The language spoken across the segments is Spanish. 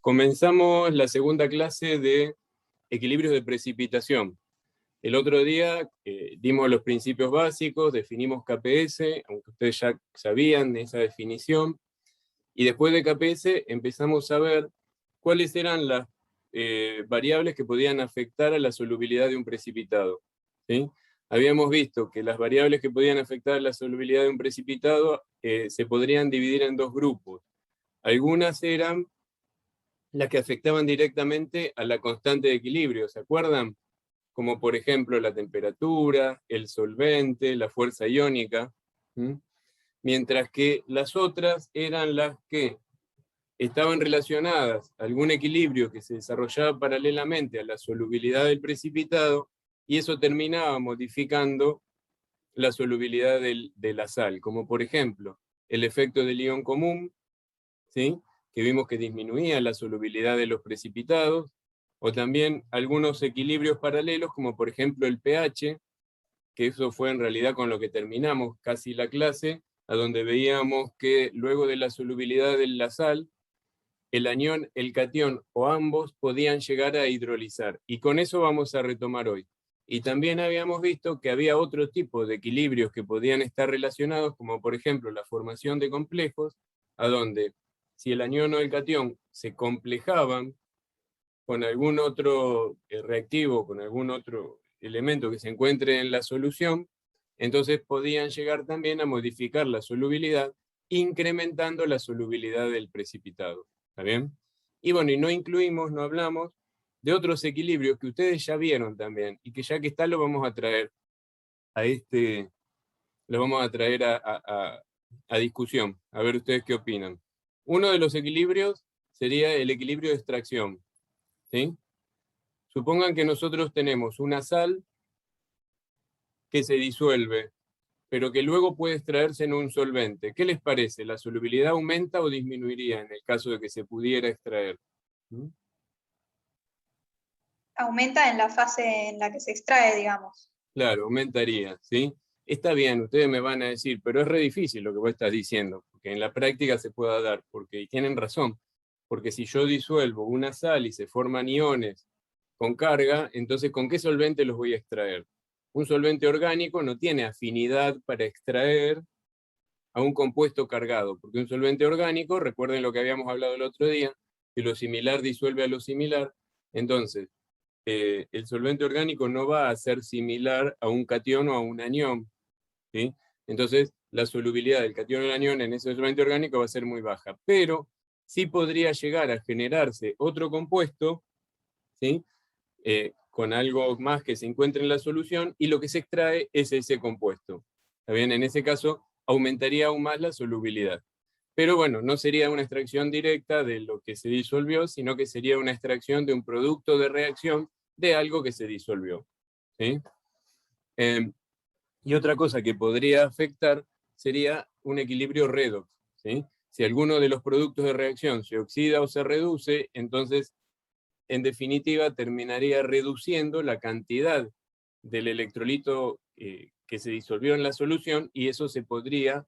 Comenzamos la segunda clase de equilibrios de precipitación. El otro día dimos los principios básicos, definimos KPS, aunque ustedes ya sabían esa definición, y después de KPS empezamos a ver cuáles eran las variables que podían afectar a la solubilidad de un precipitado, ¿sí? Habíamos visto que las variables que podían afectar la solubilidad de un precipitado se podrían dividir en dos grupos. Algunas eran las que afectaban directamente a la constante de equilibrio, ¿se acuerdan? Como por ejemplo la temperatura, el solvente, la fuerza iónica, ¿sí? Mientras que las otras eran las que estaban relacionadas a algún equilibrio que se desarrollaba paralelamente a la solubilidad del precipitado, y eso terminaba modificando la solubilidad de la sal, como por ejemplo el efecto del ion común, ¿sí? Que vimos que disminuía la solubilidad de los precipitados, o también algunos equilibrios paralelos, como por ejemplo el pH, que eso fue en realidad con lo que terminamos casi la clase, a donde veíamos que luego de la solubilidad de la sal, el anión, el catión o ambos podían llegar a hidrolizar. Y con eso vamos a retomar hoy. Y también habíamos visto que había otro tipo de equilibrios que podían estar relacionados, como por ejemplo la formación de complejos, a donde si el anión o el catión se complejaban con algún otro reactivo, con algún otro elemento que se encuentre en la solución, entonces podían llegar también a modificar la solubilidad, incrementando la solubilidad del precipitado. ¿Está bien? Y bueno, y no incluimos, no hablamos de otros equilibrios que ustedes ya vieron también, y que ya que está lo vamos a traer a a discusión, a ver ustedes qué opinan. Uno de los equilibrios sería el equilibrio de extracción, ¿sí? Supongan que nosotros tenemos una sal que se disuelve, pero que luego puede extraerse en un solvente. ¿Qué les parece? ¿La solubilidad aumenta o disminuiría en el caso de que se pudiera extraer? ¿Mm? Aumenta en la fase en la que se extrae, digamos. Claro, aumentaría, ¿sí? Está bien, ustedes me van a decir, pero es re difícil lo que vos estás diciendo, porque en la práctica se pueda dar, y tienen razón, porque si yo disuelvo una sal y se forman iones con carga, entonces ¿con qué solvente los voy a extraer? Un solvente orgánico no tiene afinidad para extraer a un compuesto cargado, porque un solvente orgánico, recuerden lo que habíamos hablado el otro día, que lo similar disuelve a lo similar, entonces el solvente orgánico no va a ser similar a un catión o a un anión, ¿sí? Entonces la solubilidad del catión o el anión en ese solvente orgánico va a ser muy baja, pero sí podría llegar a generarse otro compuesto, ¿sí? Con algo más que se encuentre en la solución, y lo que se extrae es ese compuesto. ¿Está bien? En ese caso aumentaría aún más la solubilidad. Pero bueno, no sería una extracción directa de lo que se disolvió, sino que sería una extracción de un producto de reacción de algo que se disolvió, ¿sí? Y otra cosa que podría afectar sería un equilibrio redox, ¿sí? Si alguno de los productos de reacción se oxida o se reduce, entonces en definitiva terminaría reduciendo la cantidad del electrolito que se disolvió en la solución, y eso se podría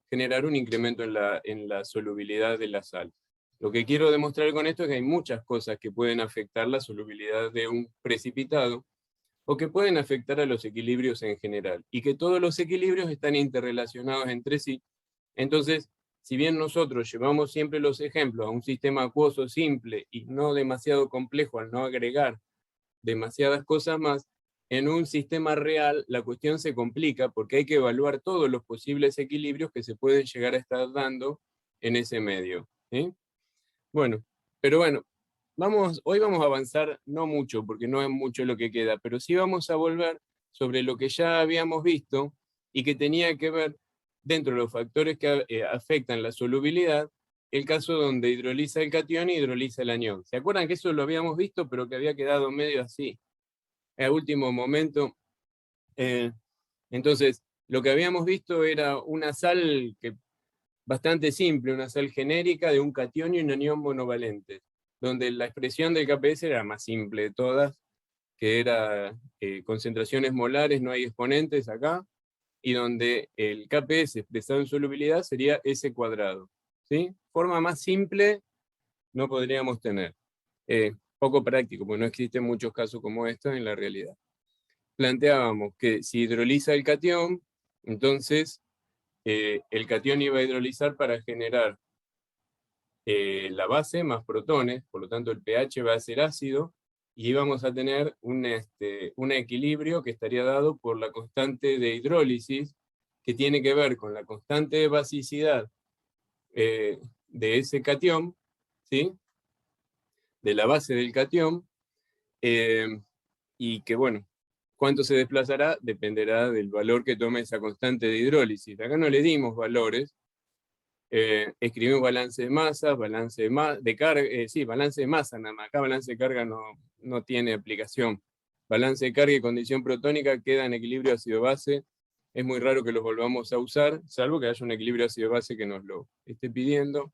generar un incremento en la solubilidad de la sal. Lo que quiero demostrar con esto es que hay muchas cosas que pueden afectar la solubilidad de un precipitado, o que pueden afectar a los equilibrios en general, y que todos los equilibrios están interrelacionados entre sí. Entonces, si bien nosotros llevamos siempre los ejemplos a un sistema acuoso simple y no demasiado complejo al no agregar demasiadas cosas más, en un sistema real la cuestión se complica porque hay que evaluar todos los posibles equilibrios que se pueden llegar a estar dando en ese medio, ¿sí? Bueno, pero bueno, hoy vamos a avanzar no mucho, porque no es mucho lo que queda, pero sí vamos a volver sobre lo que ya habíamos visto y que tenía que ver, dentro de los factores que afectan la solubilidad, el caso donde hidroliza el catión y hidroliza el anión. ¿Se acuerdan que eso lo habíamos visto, pero que había quedado medio así, a último momento? Entonces, lo que habíamos visto era una sal que bastante simple, una sal genérica de un catión y un anión monovalente, donde la expresión del KPS era más simple de todas, que era concentraciones molares, no hay exponentes acá, y donde el KPS expresado en solubilidad sería S², ¿sí? Forma más simple no podríamos tener. Poco práctico, porque no existen muchos casos como estos en la realidad. Planteábamos que si hidroliza el catión, entonces el catión iba a hidrolizar para generar la base más protones, por lo tanto el pH va a ser ácido, y íbamos a tener un equilibrio que estaría dado por la constante de hidrólisis, que tiene que ver con la constante de basicidad de ese catión, ¿sí? De la base del catión, y que bueno, cuánto se desplazará dependerá del valor que tome esa constante de hidrólisis. Acá no le dimos valores, escribimos balance de masa, balance de carga, sí, balance de masa nada más. Acá balance de carga no tiene aplicación. Balance de carga y condición protónica queda en equilibrio ácido-base. Es muy raro que los volvamos a usar, salvo que haya un equilibrio ácido-base que nos lo esté pidiendo.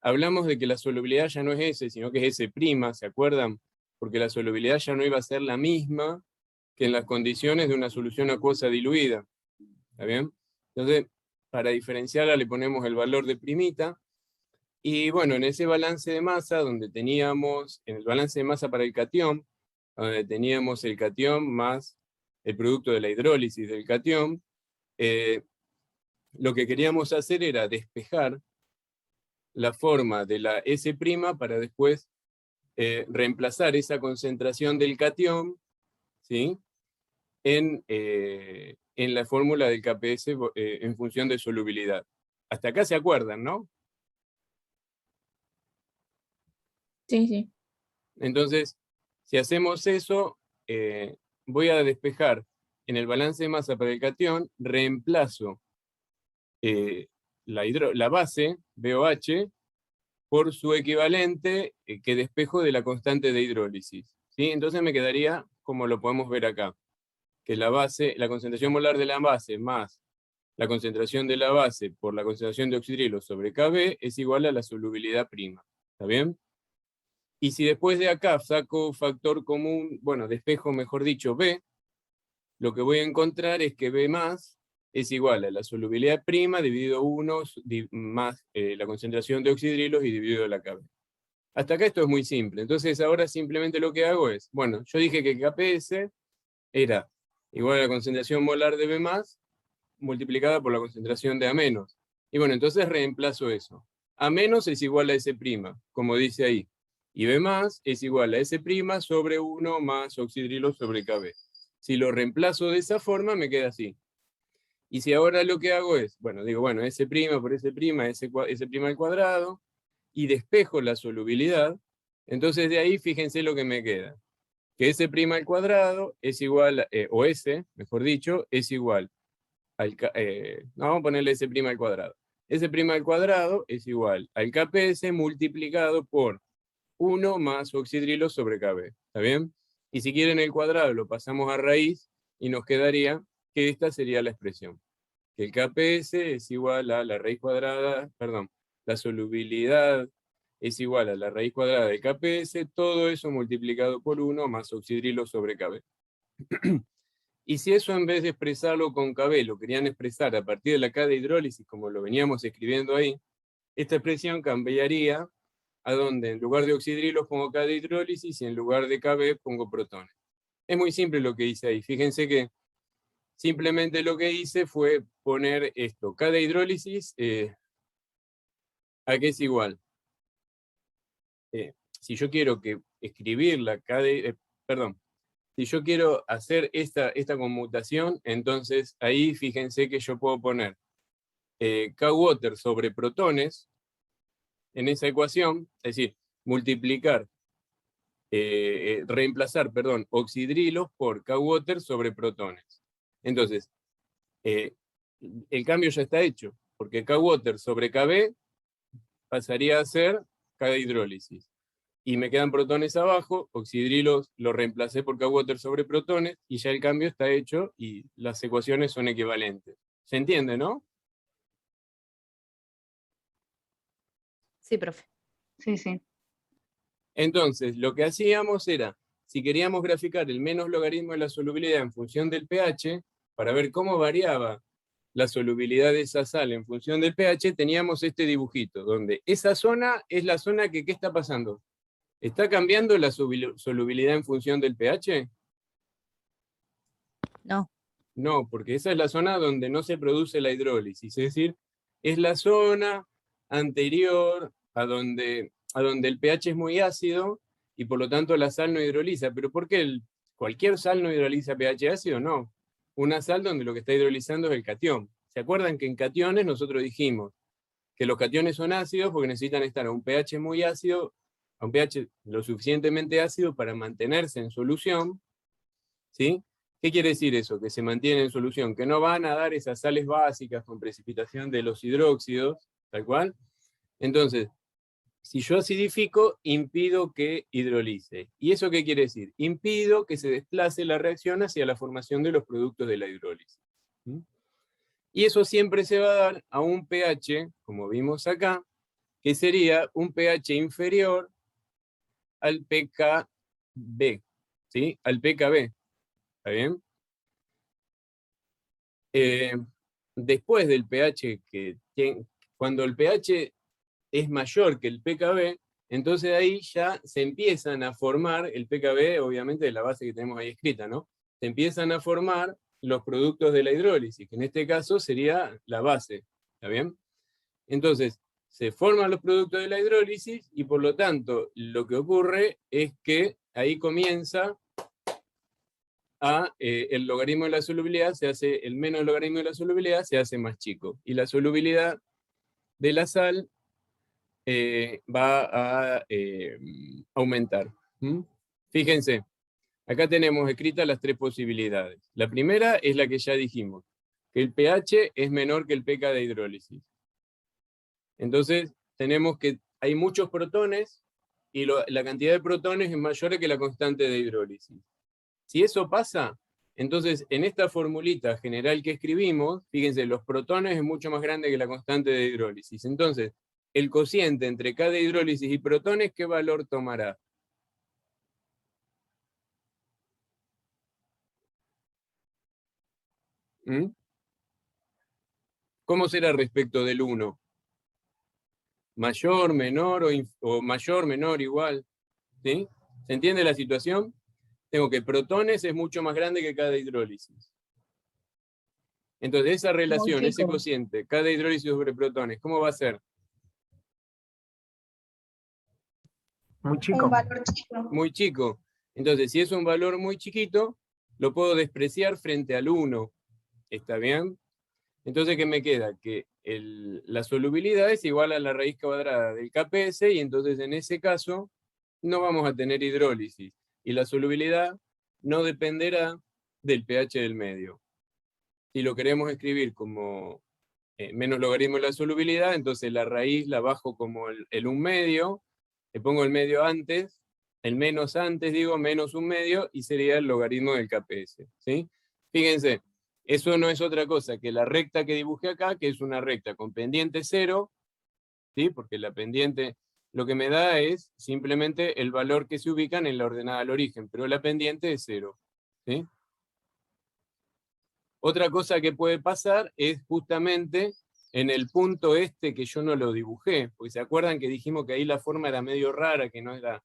Hablamos de que la solubilidad ya no es S, sino que es S', ¿se acuerdan? Porque la solubilidad ya no iba a ser la misma que en las condiciones de una solución acuosa diluida. ¿Está bien? Entonces, para diferenciarla le ponemos el valor de primita, y bueno, en ese balance de masa, donde teníamos, en el balance de masa para el catión, donde teníamos el catión más el producto de la hidrólisis del catión, lo que queríamos hacer era despejar la forma de la S' para después reemplazar esa concentración del catión, ¿sí? En la fórmula del KPS en función de solubilidad. Hasta acá se acuerdan, ¿no? Sí, sí. Entonces, si hacemos eso, voy a despejar en el balance de masa para el catión, reemplazo la base, BOH, por su equivalente que despejo de la constante de hidrólisis, ¿sí? Entonces me quedaría, como lo podemos ver acá, que la concentración molar de la base más la concentración de la base por la concentración de oxidrilo sobre Kb es igual a la solubilidad prima. ¿Está bien? Y si después de acá saco factor común, bueno, despejo mejor dicho B, lo que voy a encontrar es que B más es igual a la solubilidad prima dividido 1 más la concentración de oxidrilos y dividido la Kb. Hasta acá esto es muy simple. Entonces ahora simplemente lo que hago es, bueno, yo dije que KPS era igual a la concentración molar de B más multiplicada por la concentración de A menos. Y bueno, entonces reemplazo eso. A menos es igual a S', como dice ahí. Y B más es igual a S' sobre 1 más oxidrilo sobre Kb. Si lo reemplazo de esa forma, me queda así. Y si ahora lo que hago es, bueno, digo, bueno, S' por S', S' al cuadrado, y despejo la solubilidad, entonces de ahí fíjense lo que me queda. Que S' al cuadrado es igual, o S, mejor dicho, es igual no, vamos a ponerle S' al cuadrado. S' al cuadrado es igual al KPS multiplicado por 1 más oxidrilo sobre Kb. ¿Está bien? Y si quieren el cuadrado lo pasamos a raíz y nos quedaría que esta sería la expresión. Que el KPS es igual a la raíz cuadrada, perdón, la solubilidad es igual a la raíz cuadrada de KPS, todo eso multiplicado por 1 más oxidrilo sobre Kb. Y si eso en vez de expresarlo con Kb lo querían expresar a partir de la K de hidrólisis, como lo veníamos escribiendo ahí, esta expresión cambiaría a donde en lugar de oxidrilos pongo K de hidrólisis y en lugar de Kb pongo protones. Es muy simple lo que hice ahí. Fíjense que simplemente lo que hice fue poner esto, K de hidrólisis, ¿a qué es igual? Si yo quiero escribir la K de, perdón, si yo quiero hacer esta conmutación, entonces ahí fíjense que yo puedo poner K-water sobre protones en esa ecuación, es decir, reemplazar, perdón, oxidrilos por K-water sobre protones. Entonces, el cambio ya está hecho, porque K-water sobre Kb pasaría a ser K de hidrólisis. Y me quedan protones abajo, oxidrilos lo reemplacé por K-water sobre protones, y ya el cambio está hecho y las ecuaciones son equivalentes. ¿Se entiende, no? Sí, profe. Sí, sí. Entonces, lo que hacíamos era, si queríamos graficar el menos logaritmo de la solubilidad en función del pH, para ver cómo variaba la solubilidad de esa sal en función del pH, teníamos este dibujito, donde esa zona es la zona que, ¿qué está pasando? ¿Está cambiando la solubilidad en función del pH? No. No, porque esa es la zona donde no se produce la hidrólisis, es decir, es la zona anterior a donde el pH es muy ácido y por lo tanto la sal no hidroliza. ¿Pero por qué cualquier sal no hidroliza pH ácido? No. Una sal donde lo que está hidrolizando es el catión. ¿Se acuerdan que en cationes nosotros dijimos que los cationes son ácidos porque necesitan estar a un pH muy ácido, a un pH lo suficientemente ácido para mantenerse en solución? ¿Sí? ¿Qué quiere decir eso? Que se mantienen en solución, que no van a dar esas sales básicas con precipitación de los hidróxidos, tal cual. Entonces, si yo acidifico, impido que hidrolice. ¿Y eso qué quiere decir? Impido que se desplace la reacción hacia la formación de los productos de la hidrólisis. ¿Mm? Y eso siempre se va a dar a un pH, como vimos acá, que sería un pH inferior al pKb, ¿sí? Al pKb. ¿Está bien? Después del pH, cuando el pH es mayor que el pKb, entonces ahí ya se empiezan a formar, el pKb obviamente de la base que tenemos ahí escrita, ¿no? Se empiezan a formar los productos de la hidrólisis, que en este caso sería la base, ¿está bien? Entonces, se forman los productos de la hidrólisis y por lo tanto lo que ocurre es que ahí comienza el logaritmo de la solubilidad, el menos logaritmo de la solubilidad se hace más chico. Y la solubilidad de la sal va a aumentar. ¿Mm? Fíjense, acá tenemos escritas las tres posibilidades. La primera es la que ya dijimos, que el pH es menor que el pK de hidrólisis. Entonces, tenemos que hay muchos protones y la cantidad de protones es mayor que la constante de hidrólisis. Si eso pasa, entonces en esta formulita general que escribimos, fíjense, los protones es mucho más grande que la constante de hidrólisis. Entonces, el cociente entre K de hidrólisis y protones, ¿qué valor tomará? ¿Mm? ¿Cómo será respecto del 1? ¿Mayor, menor o mayor, menor, igual? ¿Sí? ¿Se entiende la situación? Tengo que protones es mucho más grande que K de hidrólisis. Entonces, esa relación, ese cociente, K de hidrólisis sobre protones, ¿cómo va a ser? Muy chico. Un valor chico. Muy chico. Entonces, si es un valor muy chiquito, lo puedo despreciar frente al 1. ¿Está bien? Entonces, ¿qué me queda? Que la solubilidad es igual a la raíz cuadrada del Kps, y entonces en ese caso no vamos a tener hidrólisis. Y la solubilidad no dependerá del pH del medio. Si lo queremos escribir como menos logaritmo de la solubilidad, entonces la raíz la bajo como el 1/2, le pongo el medio antes, el menos antes, digo, menos 1/2, y sería el logaritmo del Kps. ¿Sí? Fíjense, eso no es otra cosa que la recta que dibujé acá, que es una recta con pendiente 0, ¿sí? Porque la pendiente lo que me da es simplemente el valor que se ubican en la ordenada al origen, pero la pendiente es 0. ¿Sí? Otra cosa que puede pasar es justamente en el punto este que yo no lo dibujé, porque se acuerdan que dijimos que ahí la forma era medio rara, que no era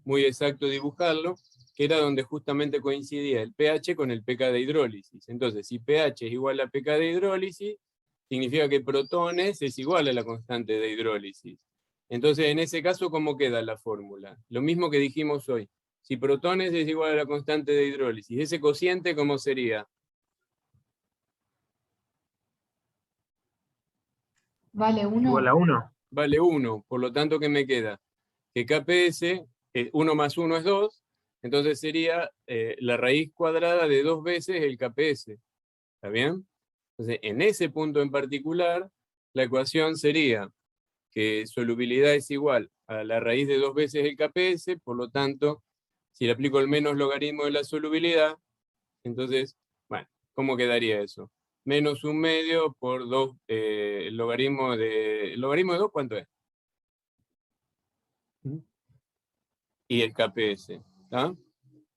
muy exacto dibujarlo, que era donde justamente coincidía el pH con el pK de hidrólisis. Entonces, si pH es igual a pK de hidrólisis, significa que protones es igual a la constante de hidrólisis. Entonces, en ese caso, ¿cómo queda la fórmula? Lo mismo que dijimos hoy. Si protones es igual a la constante de hidrólisis, ese cociente, ¿cómo sería? Vale 1. Igual a 1. Vale 1, por lo tanto, ¿qué me queda? Que Kps, 1 más 1 es 2, entonces sería la raíz cuadrada de 2 veces el Kps. ¿Está bien? Entonces, en ese punto en particular, la ecuación sería que solubilidad es igual a la raíz de 2 veces el Kps, por lo tanto, si le aplico el menos logaritmo de la solubilidad, entonces, bueno, ¿cómo quedaría eso? Menos 1/2 por 2, el logaritmo de 2, ¿cuánto es? Y el Kps. ¿Está?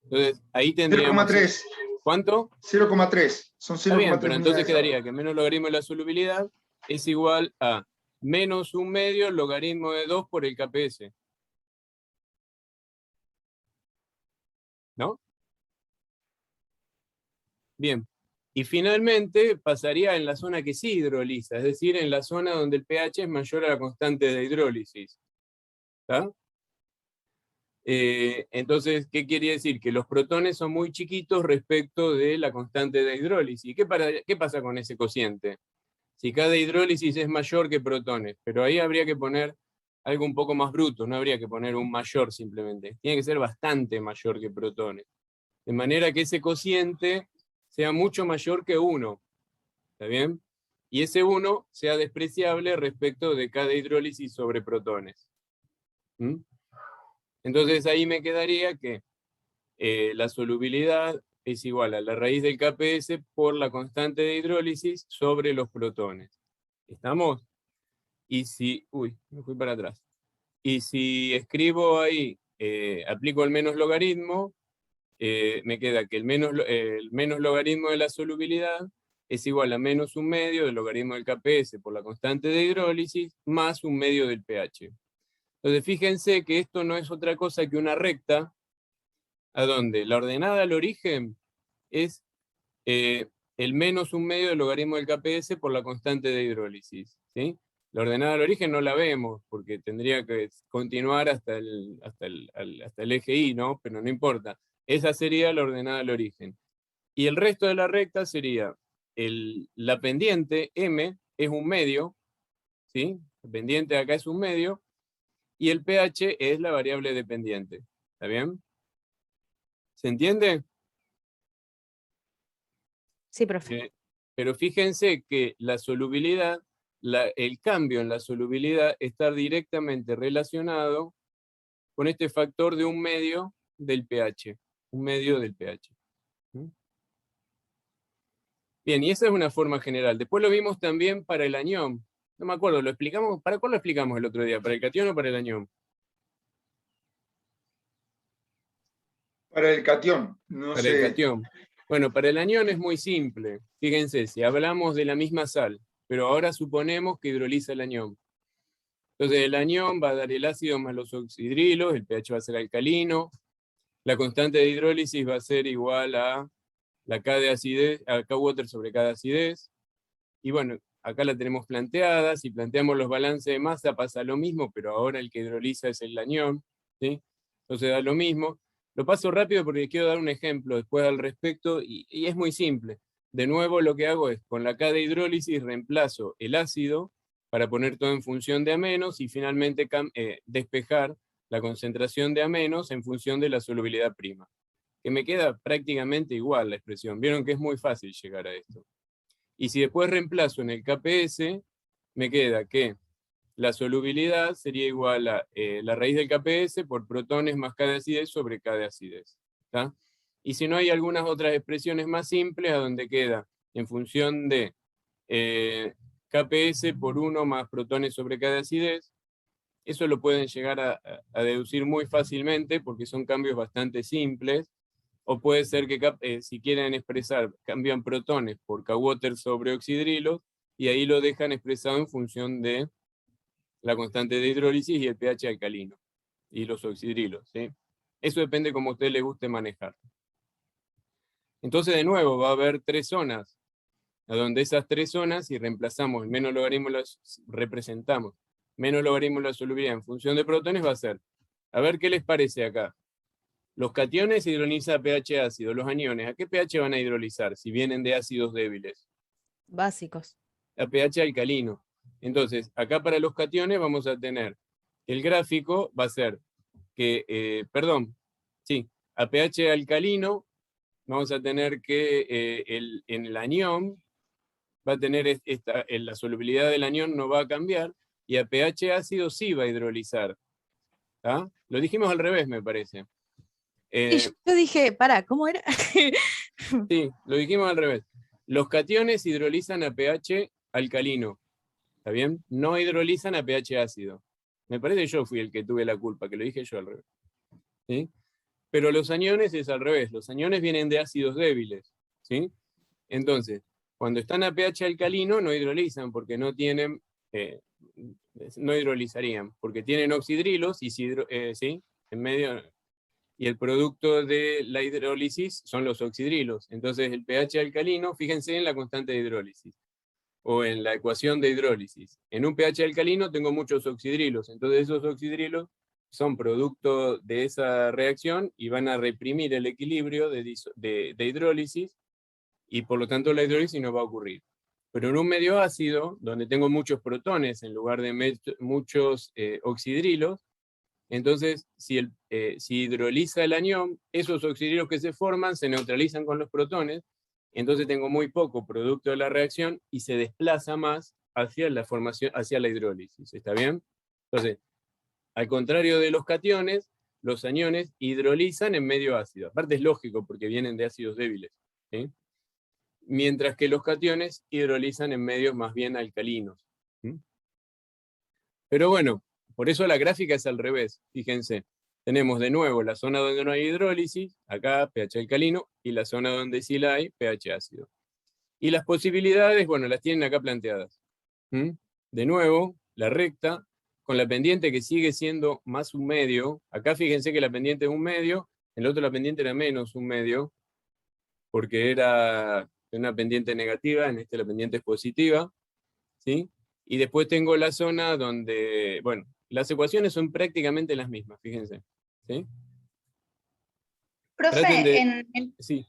Entonces, ahí tendríamos... 0,3. ¿Cuánto? 0,3. Son Está bien, 0,3 pero entonces unidades. quedaría que menos logaritmo de la solubilidad es igual a menos 1/2 logaritmo de 2 por el KPS. ¿No? Bien. Y finalmente pasaría en la zona que sí hidroliza, es decir, en la zona donde el pH es mayor a la constante de hidrólisis. ¿Está? Entonces, ¿qué quiere decir? Que los protones son muy chiquitos respecto de la constante de hidrólisis. ¿Qué pasa con ese cociente? Si cada hidrólisis es mayor que protones, pero ahí habría que poner algo un poco más bruto, no habría que poner un mayor simplemente. Tiene que ser bastante mayor que protones. De manera que ese cociente sea mucho mayor que 1. ¿Está bien? Y ese 1 sea despreciable respecto de cada hidrólisis sobre protones. ¿Mm? Entonces ahí me quedaría que la solubilidad es igual a la raíz del KPS por la constante de hidrólisis sobre los protones. ¿Estamos? Y si, uy, me fui para atrás. Y si escribo ahí, aplico el menos logaritmo, me queda que el menos logaritmo de la solubilidad es igual a menos 1/2 del logaritmo del KPS por la constante de hidrólisis más 1/2 del pH. Entonces fíjense que esto no es otra cosa que una recta, a donde la ordenada al origen es el menos 1/2 del logaritmo del KPS por la constante de hidrólisis. ¿Sí? La ordenada al origen no la vemos, porque tendría que continuar hasta el eje Y, ¿no? Pero no importa. Esa sería la ordenada al origen. Y el resto de la recta sería, la pendiente, M, es un medio, ¿sí? La pendiente de acá es un medio, y el pH es la variable dependiente. ¿Está bien? ¿Se entiende? Sí, profe. Pero fíjense que la solubilidad, el cambio en la solubilidad está directamente relacionado con este factor de 1/2 del pH. 1/2 del pH. ¿Mm? Bien, y esa es una forma general. Después lo vimos también para el anión. No me acuerdo, ¿lo explicamos? ¿Para cuál lo explicamos el otro día? ¿Para el catión o para el anión? Para el catión, no Para el sé. catión. Bueno, para el anión es muy simple. Fíjense, si hablamos de la misma sal, pero ahora suponemos que hidroliza el anión. Entonces el anión va a dar el ácido más los oxidrilos, el pH va a ser alcalino, la constante de hidrólisis va a ser igual a la K de acidez, a K water sobre K de acidez. Y bueno, acá la tenemos planteada, si planteamos los balances de masa pasa lo mismo, pero ahora el que hidroliza es el anión, ¿sí? Entonces da lo mismo. Lo paso rápido porque quiero dar un ejemplo después al respecto, y es muy simple. De nuevo lo que hago es, con la K de hidrólisis reemplazo el ácido para poner todo en función de A- y finalmente despejar la concentración de A- en función de la solubilidad prima. Que me queda prácticamente igual la expresión. Vieron que es muy fácil llegar a esto. Y si después reemplazo en el KPS, me queda que la solubilidad sería igual a la raíz del KPS por protones más K de acidez sobre K de acidez. ¿Tá? Y si no, hay algunas otras expresiones más simples a donde queda en función de KPS por 1 más protones sobre K de acidez. Eso lo pueden llegar a deducir muy fácilmente porque son cambios bastante simples. O puede ser que si quieren expresar, cambian protones por K-water sobre oxidrilos y ahí lo dejan expresado en función de la constante de hidrólisis y el pH alcalino y los oxidrilos. ¿Sí? Eso depende como a usted le guste manejar. Entonces, de nuevo, va a haber 3 zonas, a donde esas 3 zonas, si reemplazamos el menos logaritmo, representamos menos logaritmo de la solubilidad en función de protones, va a ser, a ver qué les parece acá. Los cationes hidrolizan a pH ácido, los aniones, ¿a qué pH van a hidrolizar si vienen de ácidos débiles? Básicos. A pH alcalino. Entonces, acá para los cationes vamos a tener, el gráfico va a ser que, a pH alcalino vamos a tener que en el anión va a tener la solubilidad del anión no va a cambiar y a pH ácido sí va a hidrolizar. ¿Tá? Lo dijimos al revés, me parece. Y yo dije, pará, ¿cómo era? Sí, lo dijimos al revés. Los cationes hidrolizan a pH alcalino, ¿está bien? No hidrolizan a pH ácido. Me parece que yo fui el que tuve la culpa, que lo dije yo al revés. ¿Sí? Pero los aniones es al revés. Los aniones vienen de ácidos débiles. ¿sí? Entonces, cuando están a pH alcalino no hidrolizan porque no tienen, no hidrolizarían, porque tienen oxidrilos y ¿sí? En medio, y el producto de la hidrólisis son los oxidrilos. Entonces el pH alcalino, fíjense en la constante de hidrólisis, o en la ecuación de hidrólisis. En un pH alcalino tengo muchos oxidrilos, entonces esos oxidrilos son producto de esa reacción y van a reprimir el equilibrio de hidrólisis, y por lo tanto la hidrólisis no va a ocurrir. Pero en un medio ácido, donde tengo muchos protones en lugar de muchos oxidrilos, entonces si hidroliza el anión, esos oxidrilos que se forman se neutralizan con los protones, entonces tengo muy poco producto de la reacción y se desplaza más hacia la formación, hacia la hidrólisis. ¿Está bien? Entonces, al contrario de los cationes, los aniones hidrolizan en medio ácido. Aparte es lógico porque vienen de ácidos débiles, ¿sí? Mientras que los cationes hidrolizan en medios más bien alcalinos. Pero bueno, por eso la gráfica es al revés. Fíjense, tenemos de nuevo la zona donde no hay hidrólisis, acá pH alcalino, y la zona donde sí la hay, pH ácido. Y las posibilidades, bueno, las tienen acá planteadas. De nuevo, la recta, con la pendiente que sigue siendo más un medio. Acá fíjense que la pendiente es un medio, en el otro la pendiente era menos un medio, porque era una pendiente negativa, en este la pendiente es positiva, ¿sí? Y después tengo la zona donde, bueno, las ecuaciones son prácticamente las mismas, fíjense, ¿sí? Traten Profe, de... Sí,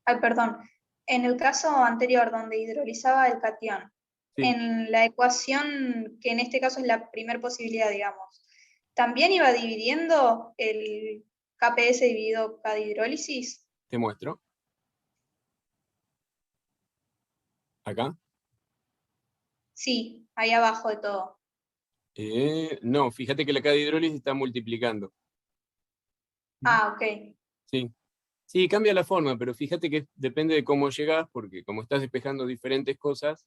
ay, perdón, en el caso anterior donde hidrolizaba el catión, sí. en la ecuación, que en este caso es la primera posibilidad, digamos, ¿también iba dividiendo el KPS dividido K de hidrólisis? Te muestro. Acá. Sí, ahí abajo de todo. No, fíjate que la K de hidrólisis está multiplicando. Ah, ok. Sí. Sí, cambia la forma, pero fíjate que depende de cómo llegas, porque como estás despejando diferentes cosas,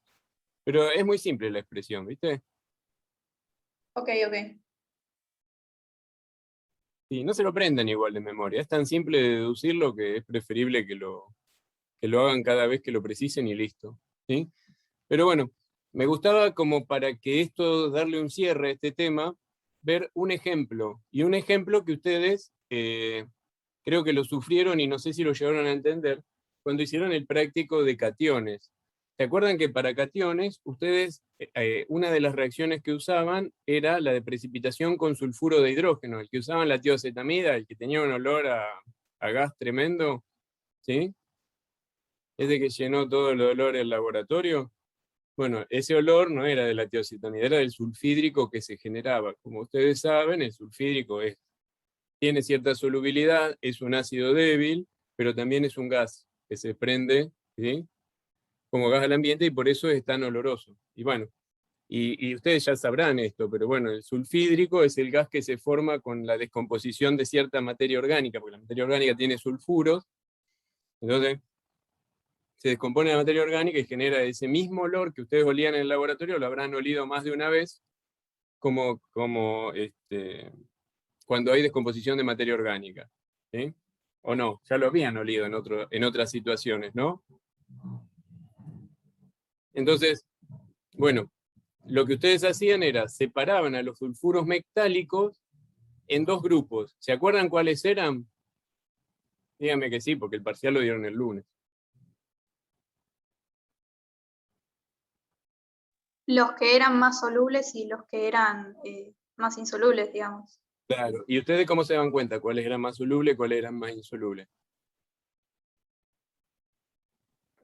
pero es muy simple la expresión, ¿viste? Ok, ok. Sí, no se lo aprendan igual de memoria, es tan simple de deducirlo que es preferible que lo hagan cada vez que lo precisen y listo, ¿sí? Pero bueno, me gustaba como para que esto, darle un cierre a este tema, ver un ejemplo, y un ejemplo que ustedes creo que lo sufrieron y no sé si lo llegaron a entender, cuando hicieron el práctico de cationes. ¿Se acuerdan que para cationes, ustedes, una de las reacciones que usaban era la de precipitación con sulfuro de hidrógeno, el que usaban la tioacetamida, el que tenía un olor a gas tremendo, ¿sí? Ese que llenó todo el olor el laboratorio. Bueno, ese olor no era de la tioacetamida, era del sulfídrico que se generaba. Como ustedes saben, el sulfídrico tiene cierta solubilidad, es un ácido débil, pero también es un gas que se prende, ¿sí? Como gas al ambiente y por eso es tan oloroso. Y bueno, y ustedes ya sabrán esto, pero bueno, el sulfídrico es el gas que se forma con la descomposición de cierta materia orgánica, porque la materia orgánica tiene sulfuros, entonces se descompone la materia orgánica y genera ese mismo olor que ustedes olían en el laboratorio, lo habrán olido más de una vez, como cuando hay descomposición de materia orgánica, ¿sí? O no, ya lo habían olido en otras situaciones, ¿no? Entonces, bueno, lo que ustedes hacían era, separaban a los sulfuros metálicos en dos grupos. ¿Se acuerdan cuáles eran? Díganme que sí, porque el parcial lo dieron el lunes. Los que eran más solubles y los que eran más insolubles, digamos. Claro. ¿Y ustedes cómo se dan cuenta? ¿Cuáles eran más solubles y cuáles eran más insolubles?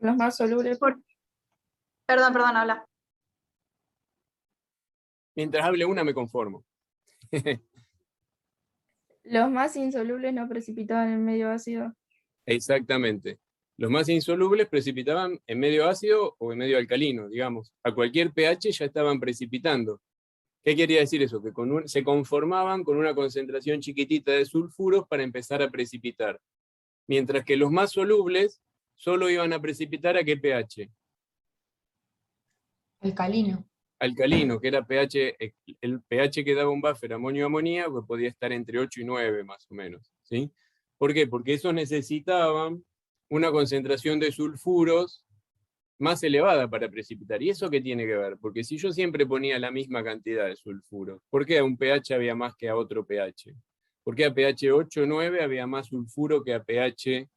Los más solubles. Perdón, habla. Mientras hable una me conformo. Los más insolubles no precipitaban en medio ácido. Exactamente. Los más insolubles precipitaban en medio ácido o en medio alcalino, digamos. A cualquier pH ya estaban precipitando. ¿Qué quería decir eso? Que se conformaban con una concentración chiquitita de sulfuros para empezar a precipitar. Mientras que los más solubles solo iban a precipitar ¿a qué pH? Alcalino. Alcalino, que era pH, el pH que daba un buffer amonio-amoníaco, que podía estar entre 8 y 9 más o menos, ¿sí? ¿Por qué? Porque esos necesitaban una concentración de sulfuros más elevada para precipitar. ¿Y eso qué tiene que ver? Porque si yo siempre ponía la misma cantidad de sulfuros, ¿por qué a un pH había más que a otro pH? ¿Por qué a pH 8 o 9 había más sulfuro que a pH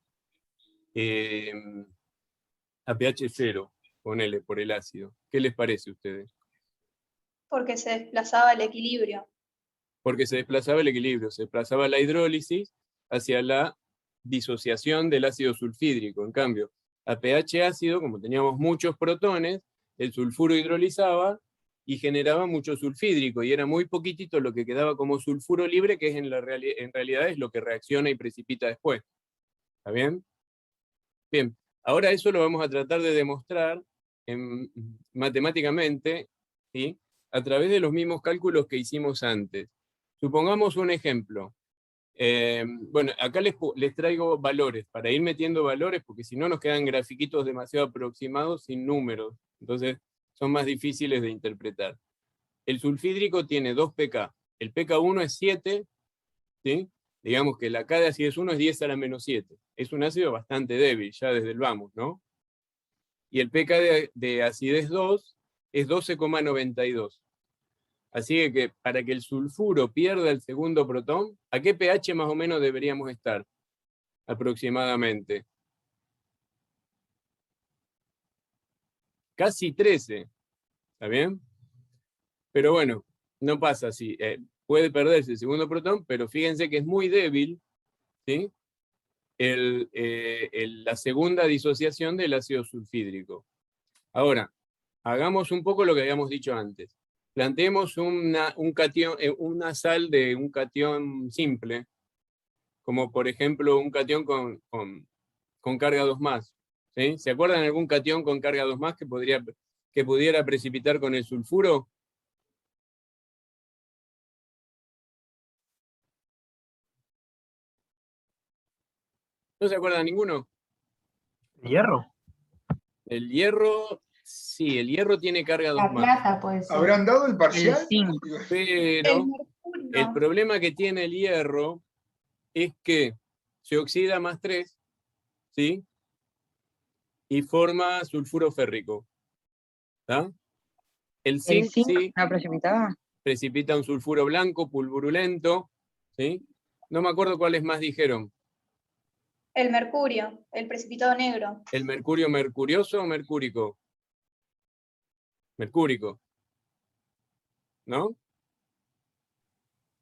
0? Ponele, por el ácido. ¿Qué les parece a ustedes? Porque se desplazaba el equilibrio. Porque se desplazaba el equilibrio, se desplazaba la hidrólisis hacia la disociación del ácido sulfídrico. En cambio, a pH ácido, como teníamos muchos protones, el sulfuro hidrolizaba y generaba mucho sulfídrico, y era muy poquitito lo que quedaba como sulfuro libre, que es en realidad es lo que reacciona y precipita después. ¿Está bien? Bien, ahora eso lo vamos a tratar de demostrar matemáticamente, ¿sí? A través de los mismos cálculos que hicimos antes. Supongamos un ejemplo. Bueno, acá les traigo valores, para ir metiendo valores, porque si no nos quedan grafiquitos demasiado aproximados sin números, entonces son más difíciles de interpretar. El sulfídrico tiene 2 pK, el pK1 es 7, ¿sí? Digamos que la K de acidez 1 es 10 a la menos 7, es un ácido bastante débil, ya desde el vamos, ¿no? Y el pK de acidez 2 es 12,92. Así que para que el sulfuro pierda el segundo protón, ¿a qué pH más o menos deberíamos estar? Aproximadamente. Casi 13. ¿Está bien? Pero bueno, no pasa así. Puede perderse el segundo protón, pero fíjense que es muy débil, ¿sí? La segunda disociación del ácido sulfídrico. Ahora, hagamos un poco lo que habíamos dicho antes. Planteemos una sal de un catión simple, como por ejemplo un catión con carga 2+. ¿Sí? ¿Se acuerdan de algún catión con carga 2+ que pudiera precipitar con el sulfuro? ¿No se acuerdan ninguno? ¿Hierro? El hierro, sí, el hierro tiene carga 2+. La plata puede ser. ¿Habrán dado el parcial? Pero El mercurio. el problema que tiene el hierro es que se oxida +3, ¿sí? Y forma sulfuro férrico. ¿Está? El zinc sí ¿No precipitaba? precipita un sulfuro blanco, pulverulento, ¿sí? No me acuerdo cuáles más dijeron. El mercurio, el precipitado negro. ¿El mercurio mercurioso o mercúrico? Mercúrico. ¿No?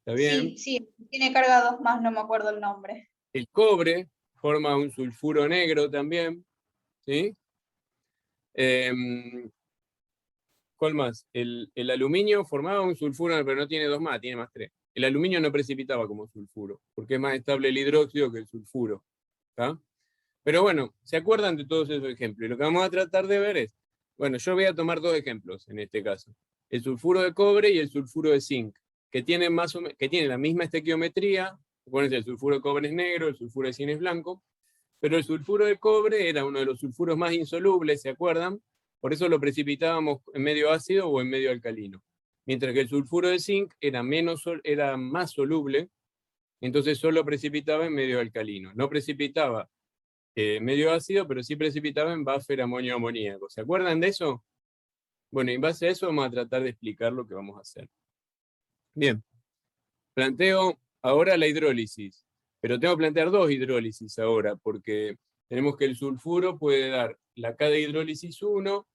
¿Está bien? Sí, tiene carga 2+, no me acuerdo el nombre. El cobre forma un sulfuro negro también, ¿sí? ¿Cuál más? El aluminio formaba un sulfuro, pero no tiene 2+, tiene +3. El aluminio no precipitaba como sulfuro, porque es más estable el hidróxido que el sulfuro. ¿Está? Pero bueno, ¿se acuerdan de todos esos ejemplos? Y lo que vamos a tratar de ver es, bueno, yo voy a tomar 2 ejemplos en este caso. El sulfuro de cobre y el sulfuro de zinc, que tienen la misma estequiometría. Acuérdense, el sulfuro de cobre es negro, el sulfuro de zinc es blanco, pero el sulfuro de cobre era uno de los sulfuros más insolubles, ¿se acuerdan? Por eso lo precipitábamos en medio ácido o en medio alcalino. Mientras que el sulfuro de zinc era más soluble, entonces solo precipitaba en medio alcalino. No precipitaba medio ácido, pero sí precipitaba en buffer amonio amoníaco. ¿Se acuerdan de eso? Bueno, en base a eso vamos a tratar de explicar lo que vamos a hacer. Bien, planteo ahora la hidrólisis, pero tengo que plantear 2 hidrólisis ahora, porque tenemos que el sulfuro puede dar la K de hidrólisis 1,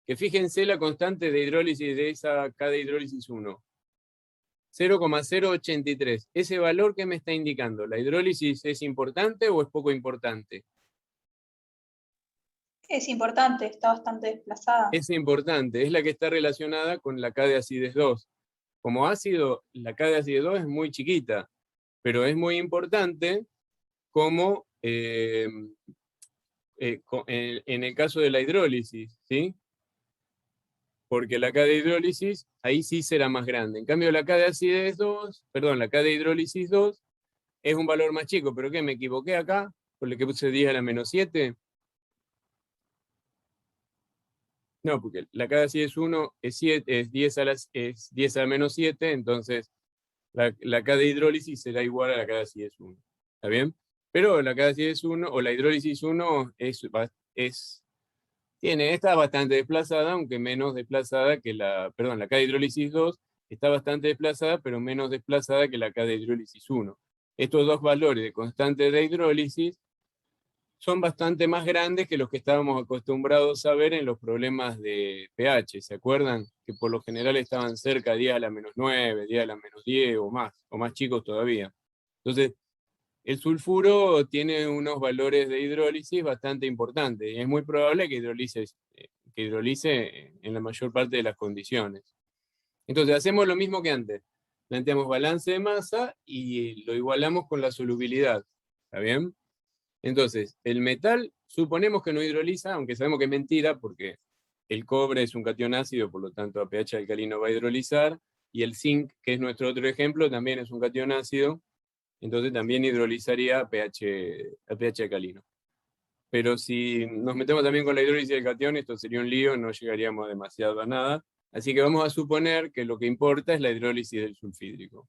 que fíjense la constante de hidrólisis de esa K de hidrólisis 1. 0,083. ¿Ese valor qué me está indicando? ¿La hidrólisis es importante o es poco importante? Es importante, está bastante desplazada. Es importante, es la que está relacionada con la K de acidez 2. Como ácido, la K de acidez 2 es muy chiquita, pero es muy importante como en el caso de la hidrólisis, ¿sí? Porque la K de hidrólisis, ahí sí será más grande. En cambio, la K de acidez 2, perdón, la K de hidrólisis 2 es un valor más chico, pero ¿qué? ¿Me equivoqué acá? ¿Por lo que puse 10 a la menos 7? No, porque la K de acidez 1 es 10 a la menos 7, entonces la K de hidrólisis será igual a la K de acidez 1. ¿Está bien? Pero la K10 1 o la hidrólisis 1 está bastante desplazada, aunque menos desplazada que la K de hidrólisis 2 está bastante desplazada, pero menos desplazada que la K de hidrólisis 1. Estos dos valores de constante de hidrólisis son bastante más grandes que los que estábamos acostumbrados a ver en los problemas de pH. ¿Se acuerdan? Que por lo general estaban cerca de 10 a la menos 9, 10 a la menos 10 o más chicos todavía. Entonces, el sulfuro tiene unos valores de hidrólisis bastante importantes y es muy probable que hidrolice en la mayor parte de las condiciones. Entonces hacemos lo mismo que antes. Planteamos balance de masa y lo igualamos con la solubilidad. ¿Está bien? Entonces, el metal suponemos que no hidroliza, aunque sabemos que es mentira porque el cobre es un catión ácido, por lo tanto a pH alcalino va a hidrolizar, y el zinc, que es nuestro otro ejemplo, también es un catión ácido, entonces también hidrolizaría a pH alcalino. Pero si nos metemos también con la hidrólisis del catión, esto sería un lío, no llegaríamos demasiado a nada. Así que vamos a suponer que lo que importa es la hidrólisis del sulfídrico.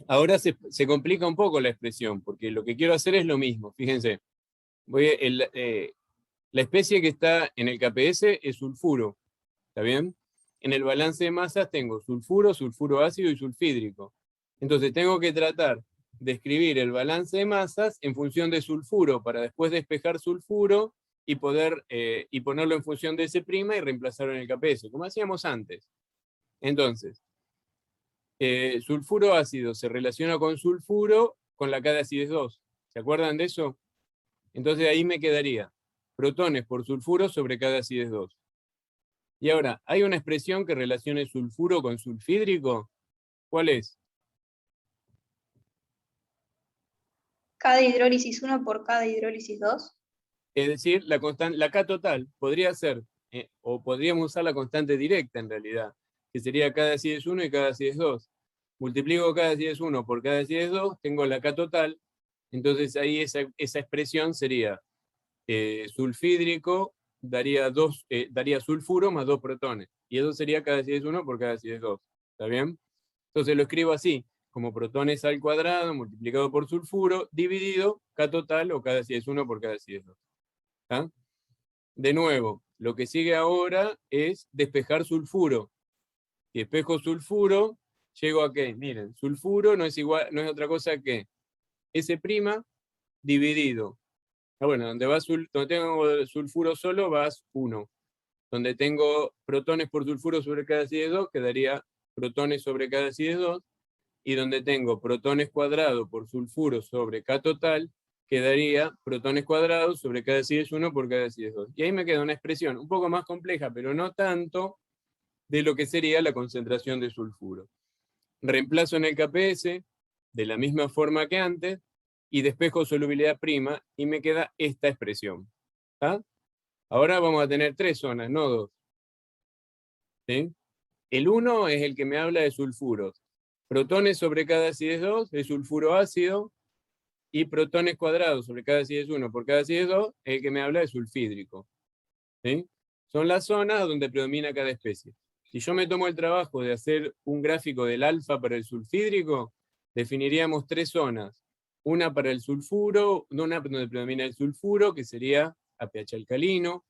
Ahora se complica un poco la expresión, porque lo que quiero hacer es lo mismo. Fíjense, la especie que está en el KPS es sulfuro, ¿está bien? En el balance de masas tengo sulfuro, sulfuro ácido y sulfídrico. Entonces tengo que tratar de escribir el balance de masas en función de sulfuro, para después despejar sulfuro y ponerlo en función de S' y reemplazarlo en el KPS, como hacíamos antes. Entonces, sulfuro ácido se relaciona con sulfuro con la K de acidez 2. ¿Se acuerdan de eso? Entonces ahí me quedaría protones por sulfuro sobre K de acidez 2. Y ahora, ¿hay una expresión que relacione sulfuro con sulfídrico? ¿Cuál es? K de hidrólisis 1 por K de hidrólisis 2. Es decir, la K total podría ser, o podríamos usar la constante directa en realidad, que sería K de acidez 1 y K de acidez 2. Multiplico K de acidez 1 por K de acidez 2, tengo la K total, entonces ahí esa expresión sería sulfídrico daría sulfuro más 2 protones, y eso sería K de acidez 1 por K de acidez 2. ¿Está bien? Entonces lo escribo así, como protones al cuadrado multiplicado por sulfuro, dividido K total o K de acidez 1 por K de acidez 2. ¿Está? De nuevo, lo que sigue ahora es despejar sulfuro. Si despejo sulfuro, llego a que, miren, sulfuro no es otra cosa que S' dividido. Bueno, donde tengo sulfuro solo, vas 1. Donde tengo protones por sulfuro sobre K de acidez 2, quedaría protones sobre K de acidez 2. Y donde tengo protones cuadrados por sulfuro sobre K total, quedaría protones cuadrados sobre K de acidez 1 por K de acidez 2. Y ahí me queda una expresión un poco más compleja, pero no tanto, de lo que sería la concentración de sulfuro. Reemplazo en el KPS de la misma forma que antes y despejo solubilidad prima y me queda esta expresión. ¿Está? Ahora vamos a tener 3 zonas, no 2. ¿Sí? El 1 es el que me habla de sulfuros. Protones sobre K de acidez 2 es sulfuro ácido, y protones cuadrados sobre K de acidez 1 por K de acidez 2 es el que me habla de sulfídrico. ¿Sí? Son las zonas donde predomina cada especie. Si yo me tomo el trabajo de hacer un gráfico del alfa para el sulfídrico, definiríamos 3 zonas. Una para el sulfuro, una donde predomina el sulfuro, que sería a pH alcalino,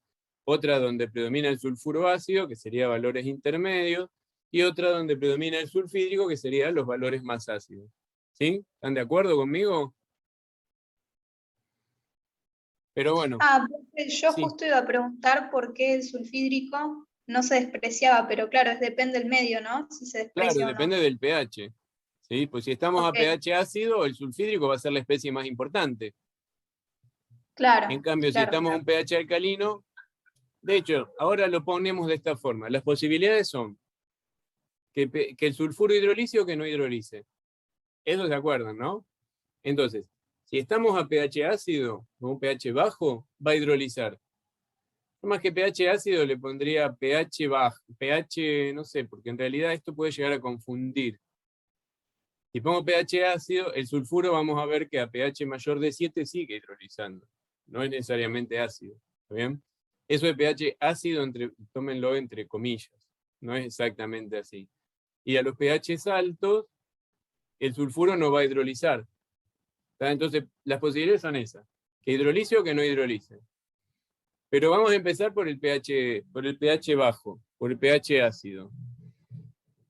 otra donde predomina el sulfuro ácido, que sería valores intermedios, y otra donde predomina el sulfídrico, que serían los valores más ácidos. ¿Sí? ¿Están de acuerdo conmigo? Pero bueno. Yo sí. justo iba a preguntar por qué el sulfídrico no se despreciaba, pero claro, depende del medio, ¿no? Si se desprecia Claro, o no. depende del pH. ¿Sí? Pues si estamos a pH ácido, el sulfídrico va a ser la especie más importante. Claro. En cambio, si estamos a un pH alcalino, de hecho, ahora lo ponemos de esta forma. Las posibilidades son que el sulfuro hidrolice o que no hidrolice. Eso se acuerdan, ¿no? Entonces, si estamos a pH ácido o un pH bajo, va a hidrolizar. Más que pH ácido le pondría pH bajo, pH, no sé, porque en realidad esto puede llegar a confundir. Si pongo pH ácido, el sulfuro vamos a ver que a pH mayor de 7 sigue hidrolizando. No es necesariamente ácido. ¿Está bien? Eso de pH ácido, tómenlo entre comillas. No es exactamente así. Y a los pHs altos, el sulfuro no va a hidrolizar. Entonces, las posibilidades son esas, que hidrolice o que no hidrolice. Pero vamos a empezar por el pH bajo, por el pH ácido.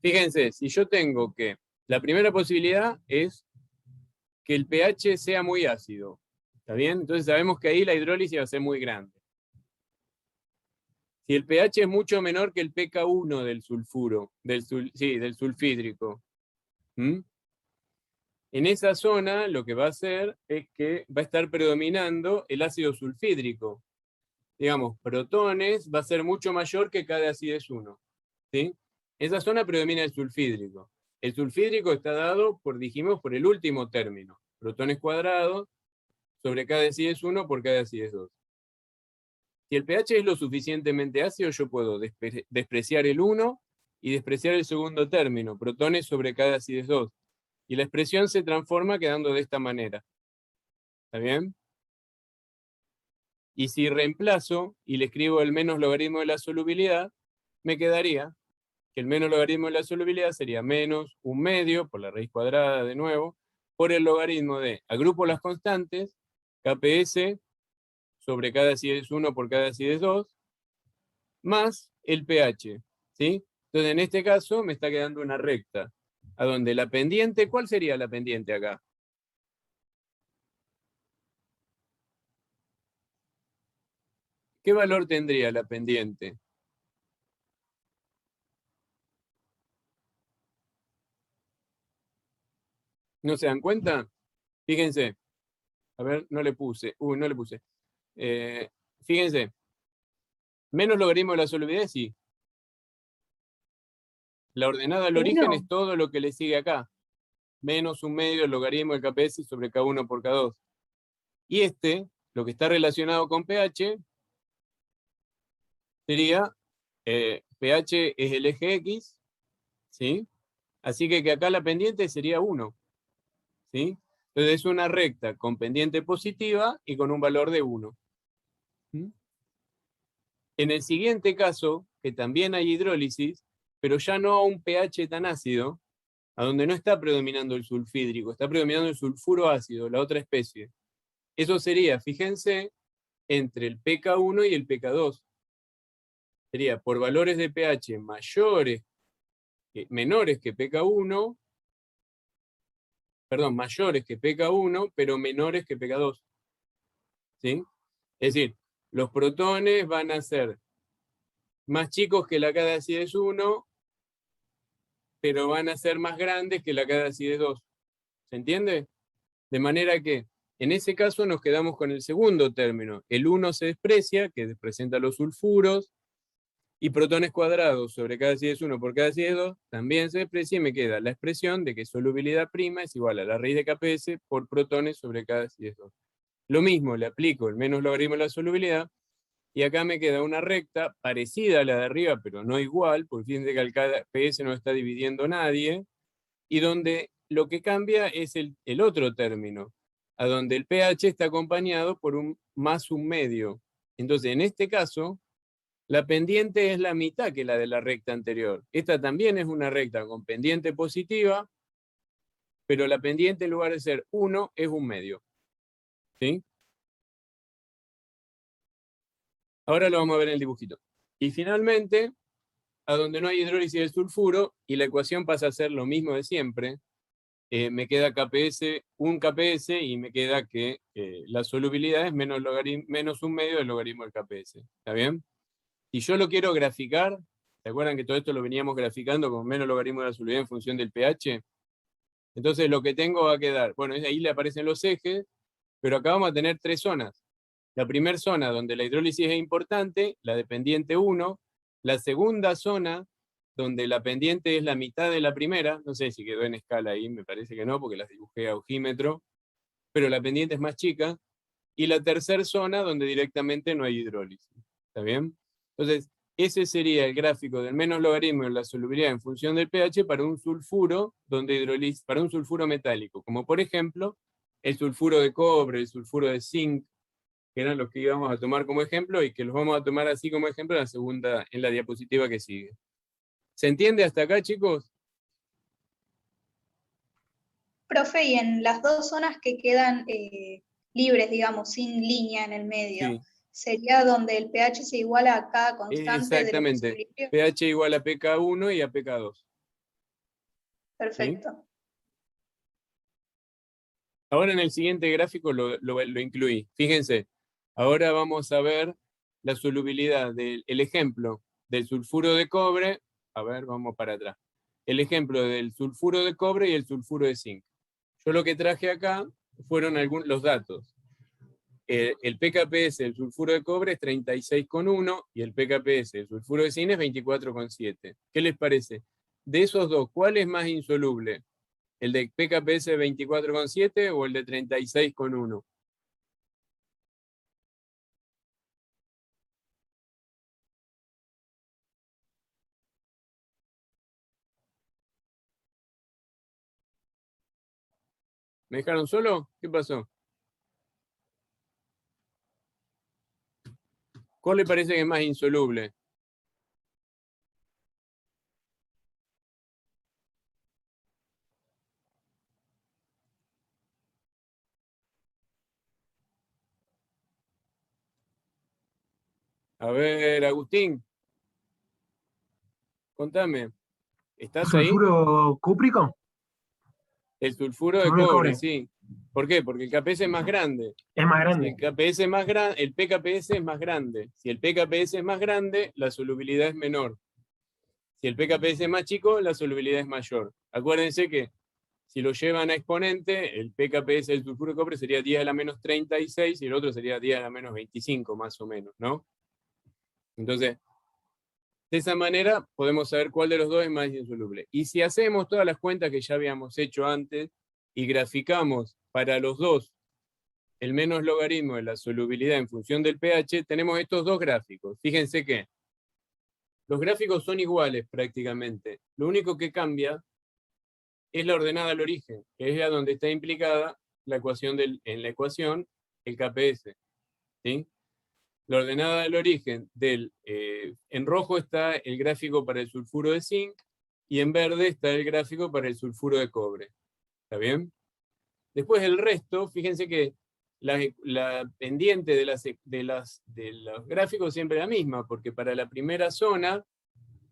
Fíjense, si yo tengo que, la primera posibilidad es que el pH sea muy ácido, ¿está bien? Entonces sabemos que ahí la hidrólisis va a ser muy grande. Si el pH es mucho menor que el pK1 del sulfuro, del sulfídrico, ¿m? En esa zona lo que va a hacer es que va a estar predominando el ácido sulfídrico. Digamos, protones va a ser mucho mayor que K de acidez 1. ¿Sí? En esa zona predomina el sulfídrico. El sulfídrico está dado, dijimos, por el último término. Protones cuadrados sobre K de acidez 1 por K de acidez 2. Si el pH es lo suficientemente ácido, yo puedo despreciar el 1 y despreciar el segundo término, protones sobre K de acidez 2. Y la expresión se transforma quedando de esta manera. ¿Está bien? Y si reemplazo y le escribo el menos logaritmo de la solubilidad, me quedaría que el menos logaritmo de la solubilidad sería menos 1/2 por la raíz cuadrada de nuevo, por el logaritmo de, agrupo las constantes, Kps sobre K de acidez 1 por K de acidez 2, más el pH. ¿Sí? Entonces en este caso me está quedando una recta, a donde la pendiente, ¿cuál sería la pendiente acá? ¿Qué valor tendría la pendiente? ¿No se dan cuenta? Fíjense. A ver, no le puse. No le puse. Fíjense. Menos logaritmo de la solubilidad, sí. La ordenada al origen es todo lo que le sigue acá. Menos 1/2 el logaritmo del Kps sobre K1 por K2. Y lo que está relacionado con pH, sería pH es el eje X, ¿sí? Así que acá la pendiente sería 1, ¿sí? Entonces es una recta con pendiente positiva y con un valor de 1. ¿Sí? En el siguiente caso, que también hay hidrólisis, pero ya no a un pH tan ácido, a donde no está predominando el sulfídrico, está predominando el sulfuro ácido, la otra especie. Eso sería, fíjense, entre el pK1 y el pK2. Sería por valores de pH menores que pK1, perdón, mayores que pK1, pero menores que pK2. ¿Sí? Es decir, los protones van a ser más chicos que la K de acidez 1, pero van a ser más grandes que la K de acidez 2. ¿Se entiende? De manera que, en ese caso, nos quedamos con el segundo término. El 1 se desprecia, que representa los sulfuros, y protones cuadrados sobre K de acidez 1 por K de acidez 2 también se desprecia y me queda la expresión de que solubilidad prima es igual a la raíz de Kps por protones sobre K de acidez 2. Lo mismo, le aplico el menos logaritmo de la solubilidad y acá me queda una recta parecida a la de arriba, pero no igual, porque fíjense que el Kps no está dividiendo nadie, y donde lo que cambia es el otro término, a donde el pH está acompañado por un más 1/2. Entonces, en este caso, la pendiente es la mitad que la de la recta anterior. Esta también es una recta con pendiente positiva, pero la pendiente en lugar de ser 1 es 1/2. ¿Sí? Ahora lo vamos a ver en el dibujito. Y finalmente, a donde no hay hidrólisis del sulfuro, y la ecuación pasa a ser lo mismo de siempre, me queda un Kps, y me queda que la solubilidad es menos 1/2 del logaritmo del Kps. ¿Está bien? Si yo lo quiero graficar, ¿se acuerdan que todo esto lo veníamos graficando con menos logaritmo de la solubilidad en función del pH? Entonces lo que tengo va a quedar, bueno, ahí le aparecen los ejes, pero acá vamos a tener 3 zonas. La primera zona donde la hidrólisis es importante, la de pendiente 1. La segunda zona donde la pendiente es la mitad de la primera, no sé si quedó en escala ahí, me parece que no, porque las dibujé a ojímetro, pero la pendiente es más chica. Y la tercera zona donde directamente no hay hidrólisis. ¿Está bien? Entonces, ese sería el gráfico del menos logaritmo de la solubilidad en función del pH para un sulfuro para un sulfuro metálico, como por ejemplo el sulfuro de cobre, el sulfuro de zinc, que eran los que íbamos a tomar como ejemplo y que los vamos a tomar así como ejemplo en la diapositiva que sigue. ¿Se entiende hasta acá, chicos? Profe, y en las dos zonas que quedan libres, digamos, sin línea en el medio, Sí. sería donde el pH se iguala a cada constante de los Exactamente. equilibrios. pH igual a pK1 y a pK2. Perfecto. Ahora en el siguiente gráfico lo incluí. Fíjense, ahora vamos a ver la solubilidad del ejemplo del sulfuro de cobre. A ver, vamos para atrás. El ejemplo del sulfuro de cobre y el sulfuro de zinc. Yo lo que traje acá fueron los datos. El PKPS del sulfuro de cobre es 36,1 y el PKPS del sulfuro de zinc es 24,7. ¿Qué les parece? De esos dos, ¿cuál es más insoluble? ¿El de PKPS 24,7 o el de 36,1? ¿Me dejaron solo? ¿Qué pasó? ¿Cuál le parece que es más insoluble? A ver, Agustín, contame. ¿Estás ahí? ¿Sulfuro cúprico? El sulfuro de Sulfuro de cobre, cobre. sí. ¿Por qué? Porque el KPS es más grande. Es más Si grande. el KPS es más grande, el PKPS es más grande. Si el PKPS es más grande, la solubilidad es menor. Si el PKPS es más chico, la solubilidad es mayor. Acuérdense que si lo llevan a exponente, el PKPS del sulfuro de cobre sería 10 a la menos 36 y el otro sería 10 a la menos 25, más o menos, ¿no? Entonces, de esa manera podemos saber cuál de los dos es más insoluble. Y si hacemos todas las cuentas que ya habíamos hecho antes y graficamos para los dos el menos logaritmo de la solubilidad en función del pH, tenemos estos dos gráficos. Fíjense que los gráficos son iguales prácticamente. Lo único que cambia es la ordenada al origen, que es la donde está implicada la ecuación en la ecuación el KPS. ¿Sí? La ordenada del origen en rojo está el gráfico para el sulfuro de zinc y en verde está el gráfico para el sulfuro de cobre. ¿Está bien? Después el resto, fíjense que la pendiente de los gráficos siempre es la misma, porque para la primera zona,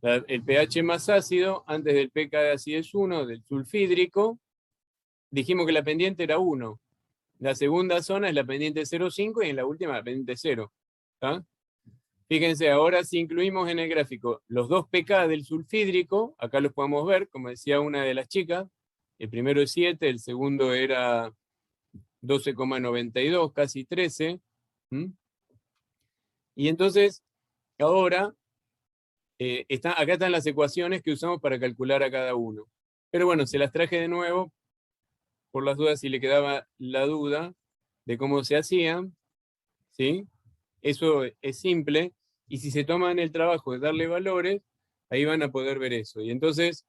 el pH más ácido, antes del pK de acidez 1, del sulfídrico, dijimos que la pendiente era 1. La segunda zona es la pendiente 0,5 y en la última la pendiente 0. ¿Está? Fíjense, ahora si incluimos en el gráfico los dos pK del sulfídrico, acá los podemos ver, como decía una de las chicas, el primero es 7, el segundo era 12,92, casi 13. Y entonces, ahora, acá están las ecuaciones que usamos para calcular a cada uno. Pero bueno, se las traje de nuevo, por las dudas si le quedaba la duda de cómo se hacían. ¿Sí? Eso es simple, y si se toman el trabajo de darle valores, ahí van a poder ver eso. Y entonces,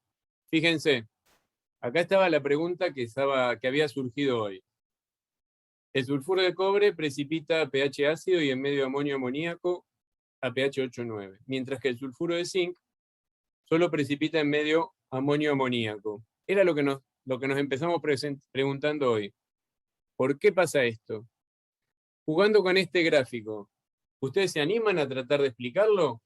fíjense, acá estaba la pregunta que había surgido hoy. El sulfuro de cobre precipita a pH ácido y en medio amonio amoníaco a pH 8,9, mientras que el sulfuro de zinc solo precipita en medio amonio amoníaco. Era lo que nos empezamos preguntando hoy. ¿Por qué pasa esto? Jugando con este gráfico, ¿ustedes se animan a tratar de explicarlo?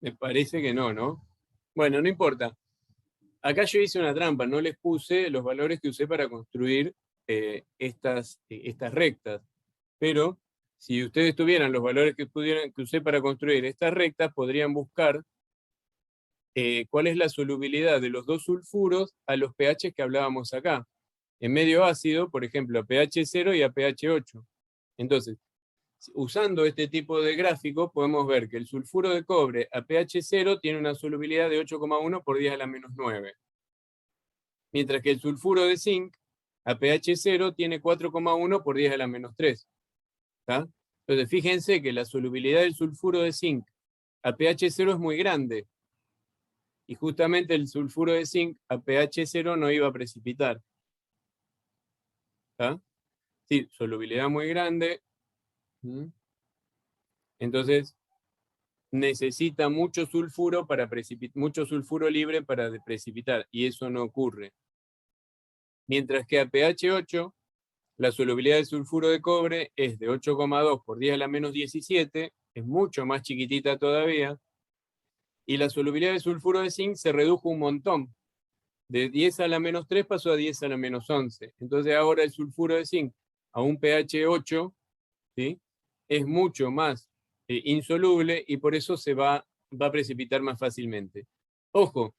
Me parece que no, ¿no? Bueno, no importa. Acá yo hice una trampa, no les puse los valores que usé para construir estas rectas. Pero si ustedes tuvieran los valores que usé para construir estas rectas, podrían buscar cuál es la solubilidad de los dos sulfuros a los pH que hablábamos acá. En medio ácido, por ejemplo, a pH 0 y a pH 8. Entonces, usando este tipo de gráfico, podemos ver que el sulfuro de cobre a pH 0 tiene una solubilidad de 8,1 por 10 a la menos 9. Mientras que el sulfuro de zinc a pH 0 tiene 4,1 por 10 a la menos 3. ¿Está? Entonces, fíjense que la solubilidad del sulfuro de zinc a pH 0 es muy grande. Y justamente el sulfuro de zinc a pH 0 no iba a precipitar. ¿Está? Sí, solubilidad muy grande. Entonces, necesita mucho sulfuro, mucho sulfuro libre para precipitar, y eso no ocurre. Mientras que a pH 8, la solubilidad de sulfuro de cobre es de 8,2 por 10 a la menos 17, es mucho más chiquitita todavía, y la solubilidad de sulfuro de zinc se redujo un montón. De 10 a la menos 3 pasó a 10 a la menos 11. Entonces ahora el sulfuro de zinc a un pH 8, ¿sí?, es mucho más insoluble y por eso se va a precipitar más fácilmente. Ojo,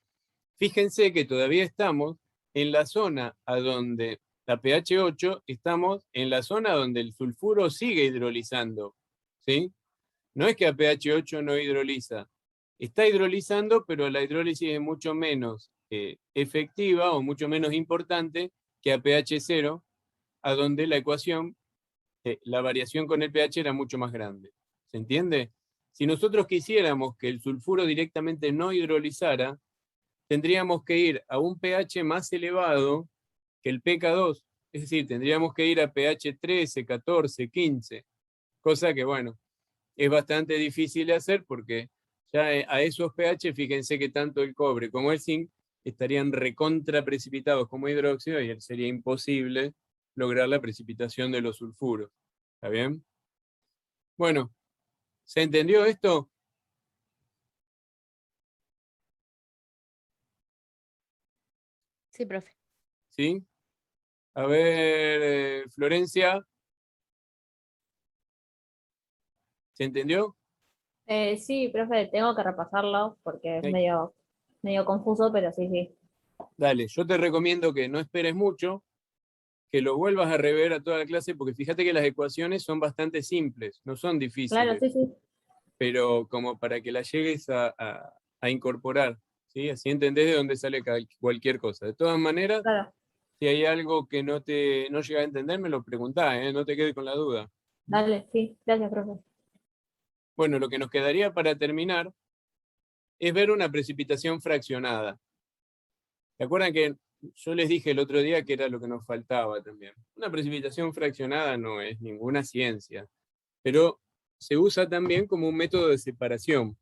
fíjense que todavía estamos en la zona a donde la pH 8, estamos en la zona donde el sulfuro sigue hidrolizando, ¿sí? No es que a pH 8 no hidroliza, está hidrolizando, pero la hidrólisis es mucho menos efectiva o mucho menos importante que a pH 0, a donde la ecuación, la variación con el pH era mucho más grande. ¿Se entiende? Si nosotros quisiéramos que el sulfuro directamente no hidrolizara, tendríamos que ir a un pH más elevado que el pK2, es decir, tendríamos que ir a pH 13, 14, 15, cosa que, bueno, es bastante difícil de hacer porque ya a esos pH, fíjense que tanto el cobre como el zinc estarían recontra precipitados como hidróxido y sería imposible lograr la precipitación de los sulfuros. ¿Está bien? Bueno, ¿se entendió esto? Sí, profe. ¿Sí? A ver, Florencia. ¿Se entendió? Sí, profe, tengo que repasarlo porque es Sí. medio confuso, pero sí, sí. Dale, yo te recomiendo que no esperes mucho, que lo vuelvas a rever a toda la clase, porque fíjate que las ecuaciones son bastante simples, no son Claro, difíciles, sí, sí. pero como para que las llegues a incorporar, ¿sí? Así entendés de dónde sale cualquier cosa. De todas maneras, Claro. si hay algo que no llegas a entender, me lo preguntás, no te quedes con la duda. Dale, sí. Gracias, profe. Bueno, lo que nos quedaría para terminar es ver una precipitación fraccionada. ¿Se acuerdan que yo les dije el otro día que era lo que nos faltaba también? Una precipitación fraccionada no es ninguna ciencia, pero se usa también como un método de separación.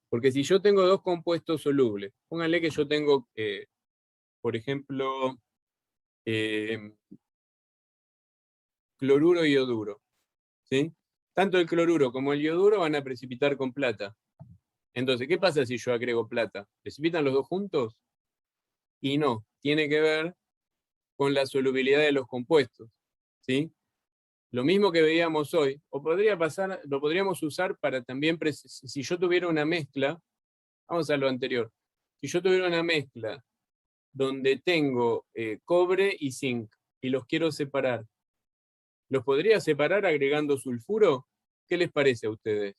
Porque si yo tengo dos compuestos solubles, pónganle que yo tengo, por ejemplo, cloruro y ioduro, ¿sí? Tanto el cloruro como el ioduro van a precipitar con plata. Entonces, ¿qué pasa si yo agrego plata? ¿Precipitan los dos juntos? Y no, tiene que ver con la solubilidad de los compuestos, ¿sí? Lo mismo que veíamos hoy, o lo podríamos usar para también, si yo tuviera una mezcla, vamos a lo anterior, si yo tuviera una mezcla donde tengo cobre y zinc y los quiero separar, ¿los podría separar agregando sulfuro? ¿Qué les parece a ustedes?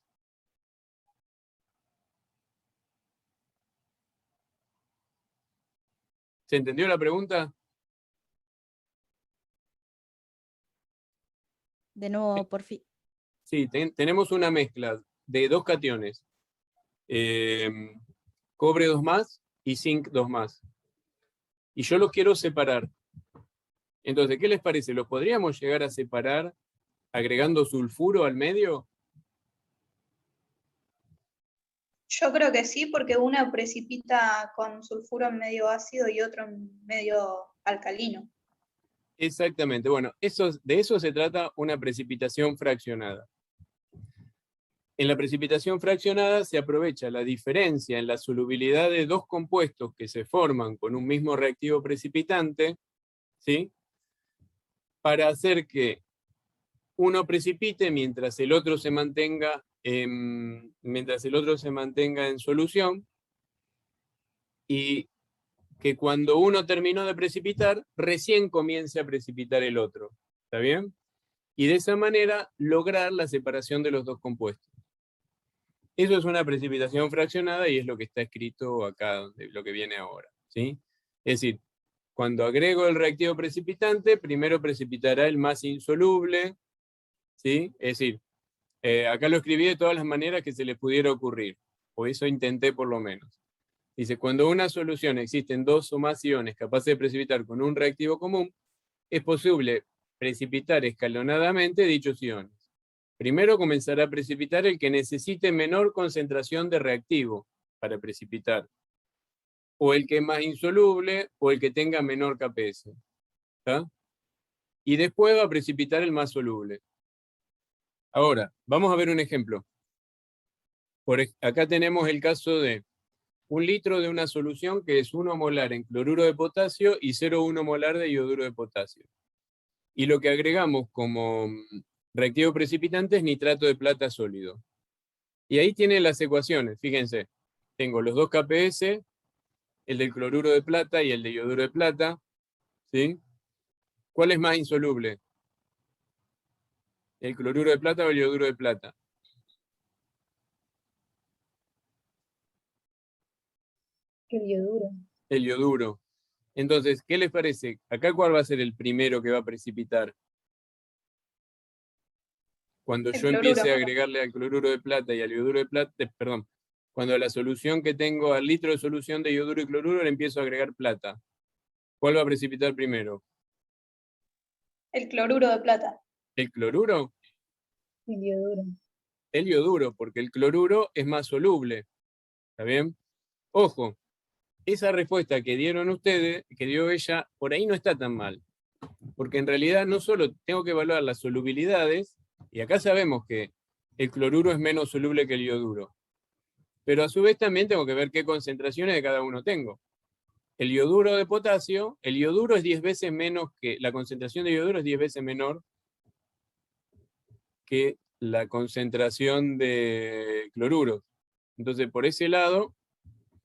¿Se entendió la pregunta? De nuevo, por fin. Sí, tenemos una mezcla de dos cationes, cobre 2+ y zinc 2+. Y yo los quiero separar. Entonces, ¿qué les parece? ¿Los podríamos llegar a separar agregando sulfuro al medio? Yo creo que sí, porque uno precipita con sulfuro en medio ácido y otro en medio alcalino. Exactamente. Bueno, de eso se trata una precipitación fraccionada. En la precipitación fraccionada se aprovecha la diferencia en la solubilidad de dos compuestos que se forman con un mismo reactivo precipitante, ¿sí?, para hacer que uno precipite mientras el otro se mantenga en solución, y que cuando uno terminó de precipitar, recién comience a precipitar el otro. ¿Está bien? Y de esa manera lograr la separación de los dos compuestos. Eso es una precipitación fraccionada y es lo que está escrito acá, lo que viene ahora, ¿sí? Es decir, cuando agrego el reactivo precipitante, primero precipitará el más insoluble, ¿sí? Es decir, acá lo escribí de todas las maneras que se les pudiera ocurrir, o eso intenté por lo menos. Dice, cuando en una solución existen dos o más iones capaces de precipitar con un reactivo común, es posible precipitar escalonadamente dichos iones. Primero comenzará a precipitar el que necesite menor concentración de reactivo para precipitar, o el que es más insoluble, o el que tenga menor KPS. ¿Está? Y después va a precipitar el más soluble. Ahora, vamos a ver un ejemplo. Acá tenemos el caso de 1 litro de una solución que es 1 molar en cloruro de potasio y 0,1 molar de ioduro de potasio. Y lo que agregamos como reactivo precipitante es nitrato de plata sólido. Y ahí tienen las ecuaciones, fíjense. Tengo los dos KPS, el del cloruro de plata y el de ioduro de plata. ¿Sí? ¿Cuál es más insoluble? ¿El cloruro de plata o el ioduro de plata? El ioduro. El ioduro. Entonces, ¿qué les parece? Acá, ¿cuál va a ser el primero que va a precipitar? Cuando El yo cloruro. empiece a agregarle al cloruro de plata y al ioduro de plata, perdón, cuando a la solución que tengo, al litro de solución de ioduro y cloruro, le empiezo a agregar plata. ¿Cuál va a precipitar primero? El cloruro de plata. ¿El cloruro? El ioduro. El ioduro, porque el cloruro es más soluble. ¿Está bien? Ojo, esa respuesta que dieron ustedes, que dio ella, por ahí no está tan mal. Porque en realidad no solo tengo que evaluar las solubilidades, y acá sabemos que el cloruro es menos soluble que el ioduro, pero a su vez también tengo que ver qué concentraciones de cada uno tengo. El ioduro de potasio, el ioduro es 10 veces menos que, la concentración de ioduro es 10 veces menor que la concentración de cloruro. Entonces, por ese lado,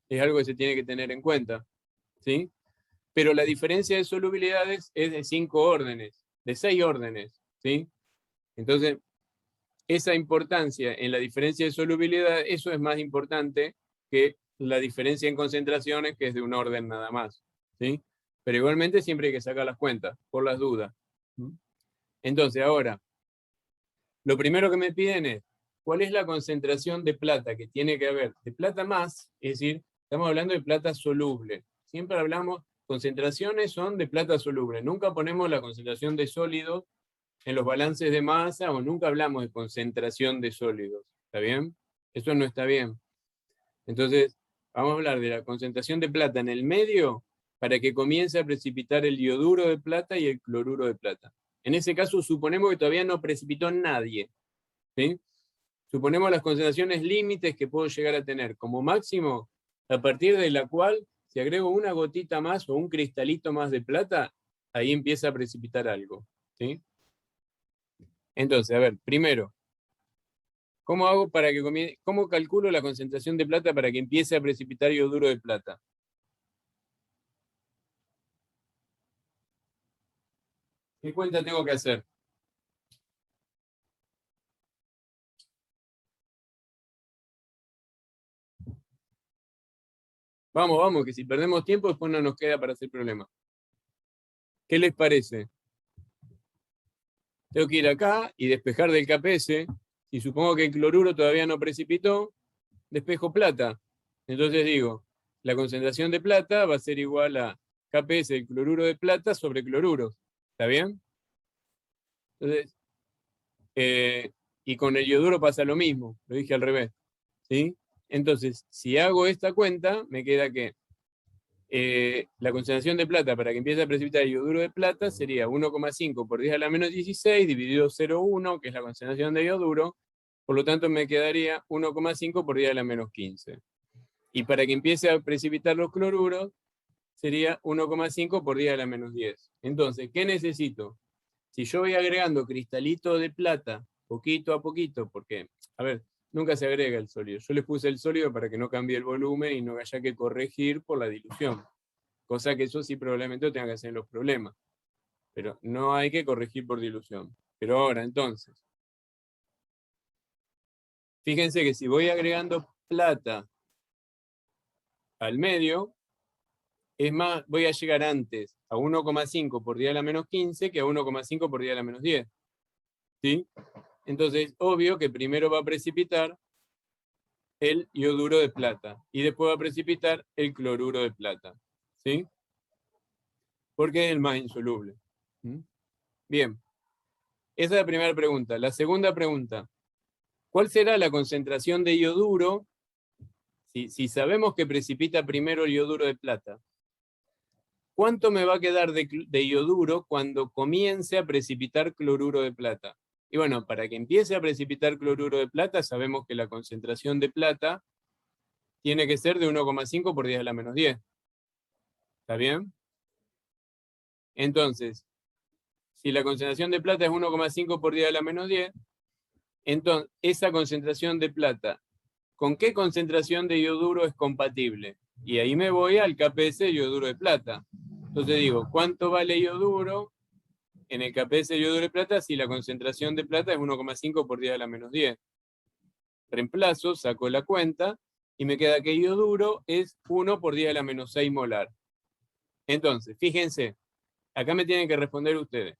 es algo que se tiene que tener en cuenta, ¿sí? Pero la diferencia de solubilidades es de 5 órdenes, de 6 órdenes, ¿sí? Entonces, esa importancia en la diferencia de solubilidad, eso es más importante que la diferencia en concentraciones, que es de un orden nada más, ¿sí? Pero igualmente siempre hay que sacar las cuentas, por las dudas. Entonces, ahora, lo primero que me piden es, ¿cuál es la concentración de plata que tiene que haber? De plata más, es decir, estamos hablando de plata soluble. Siempre hablamos, concentraciones son de plata soluble. Nunca ponemos la concentración de sólidos en los balances de masa o nunca hablamos de concentración de sólidos. ¿Está bien? Eso no está bien. Entonces, vamos a hablar de la concentración de plata en el medio para que comience a precipitar el ioduro de plata y el cloruro de plata. En ese caso, suponemos que todavía no precipitó nadie. ¿Sí? Suponemos las concentraciones límites que puedo llegar a tener como máximo, a partir de la cual, si agrego una gotita más o un cristalito más de plata, ahí empieza a precipitar algo. ¿Sí? Entonces, a ver, primero, ¿cómo hago para que cómo calculo la concentración de plata para que empiece a precipitar ioduro de plata? ¿Qué cuenta tengo que hacer? Vamos, vamos, que si perdemos tiempo después no nos queda para hacer problema. ¿Qué les parece? Tengo que ir acá y despejar del KPS. Si supongo que el cloruro todavía no precipitó, despejo plata. Entonces digo, la concentración de plata va a ser igual a KPS del cloruro de plata sobre cloruro. ¿Está bien? Entonces, y con el ioduro pasa lo mismo, lo dije al revés. ¿Sí? Entonces, si hago esta cuenta, me queda que la concentración de plata para que empiece a precipitar el ioduro de plata sería 1,5 por 10 a la menos 16 dividido 0,1, que es la concentración de ioduro, por lo tanto me quedaría 1,5 por 10 a la menos 15. Y para que empiece a precipitar los cloruros, sería 1,5 por 10 a la menos 10. Entonces, ¿qué necesito? Si yo voy agregando cristalito de plata, poquito a poquito, porque, a ver, nunca se agrega el sólido. Yo les puse el sólido para que no cambie el volumen y no haya que corregir por la dilución. Cosa que eso sí probablemente lo tenga que hacer en los problemas. Pero no hay que corregir por dilución. Pero ahora, entonces, fíjense que si voy agregando plata al medio, es más, voy a llegar antes a 1,5 por 10 a la menos 15 que a 1,5 por 10 a la menos 10. ¿Sí? Entonces, obvio que primero va a precipitar el ioduro de plata y después va a precipitar el cloruro de plata. ¿Sí? Porque es el más insoluble. ¿Mm? Bien. Esa es la primera pregunta. La segunda pregunta, ¿cuál será la concentración de ioduro si sabemos que precipita primero el ioduro de plata? ¿Cuánto me va a quedar de ioduro cuando comience a precipitar cloruro de plata? Y bueno, para que empiece a precipitar cloruro de plata, sabemos que la concentración de plata tiene que ser de 1,5 por 10 a la menos 10. ¿Está bien? Entonces, si la concentración de plata es 1,5 por 10 a la menos 10, entonces esa concentración de plata, ¿con qué concentración de ioduro es compatible? Y ahí me voy al KPS de ioduro de plata. Entonces digo, ¿cuánto vale ioduro en el KPS de ioduro de plata si la concentración de plata es 1,5 por 10 a la menos 10? Reemplazo, saco la cuenta y me queda que ioduro es 1 por 10 a la menos 6 molar. Entonces, fíjense, acá me tienen que responder ustedes.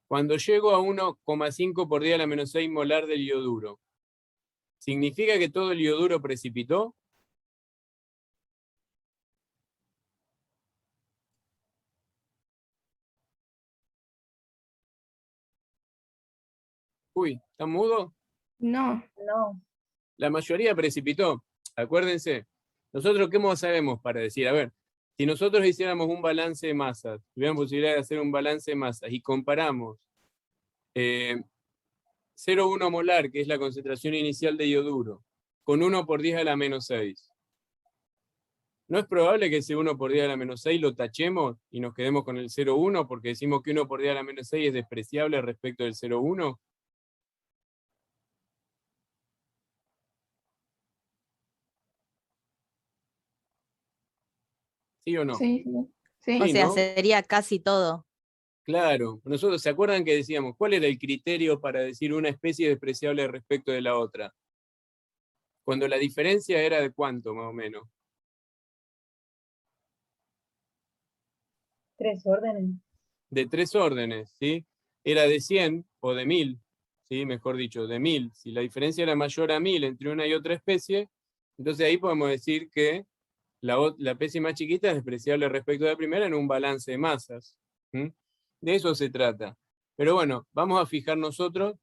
Cuando llego a 1,5 por 10 a la menos 6 molar del ioduro, ¿significa que todo el ioduro precipitó? Uy, ¿está mudo? No. No. La mayoría precipitó. Acuérdense, nosotros ¿qué sabemos para decir? A ver, si nosotros hiciéramos un balance de masas, tuviéramos posibilidad de hacer un balance de masas y comparamos 0,1 molar, que es la concentración inicial de ioduro, con 1 por 10 a la menos 6. ¿No es probable que ese 1 por 10 a la menos 6 lo tachemos y nos quedemos con el 0,1 porque decimos que 1 por 10 a la menos 6 es despreciable respecto del 0,1? ¿Sí o no? Sí, sí. Sí. O Sí, sea, ¿no? sería casi todo. Claro, nosotros, ¿se acuerdan que decíamos cuál era el criterio para decir una especie despreciable respecto de la otra? Cuando la diferencia era de cuánto, más o menos. 3 órdenes. De 3 órdenes, ¿sí? Era de 100 o de 1000, ¿sí? Mejor dicho, de 1000. Si la diferencia era mayor a 1000 entre una y otra especie, entonces ahí podemos decir que la especie más chiquita es despreciable respecto de la primera en un balance de masas. ¿Mm? De eso se trata. Pero bueno, vamos a fijar nosotros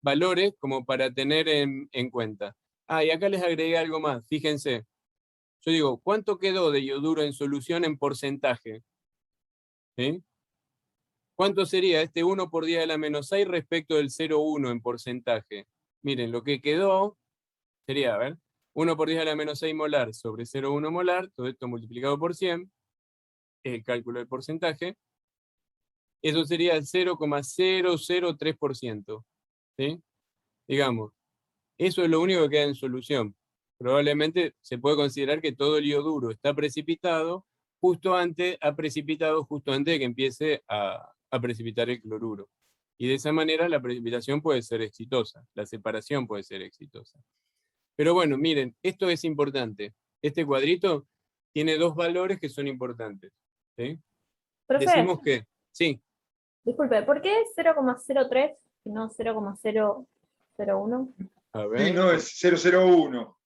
valores como para tener en cuenta. Ah, y acá les agregué algo más, fíjense. Yo digo, ¿cuánto quedó de ioduro en solución en porcentaje? ¿Sí? ¿Cuánto sería este 1 por 10 a la menos 6 respecto del 0,1 en porcentaje? Miren, lo que quedó sería, a ver, 1 por 10 a la menos 6 molar sobre 0,1 molar, todo esto multiplicado por 100, es el cálculo del porcentaje. Eso sería el 0,003%. ¿Sí? Digamos, eso es lo único que queda en solución. Probablemente se puede considerar que todo el ioduro está precipitado ha precipitado justo antes de que empiece a precipitar el cloruro. Y de esa manera la precipitación puede ser exitosa, la separación puede ser exitosa. Pero bueno, miren, esto es importante. Este cuadrito tiene dos valores que son importantes. ¿Sí? Profe, Decimos que, sí, disculpe, ¿por qué 0,03 y no 0,001? a Sí, ver. no, es 001.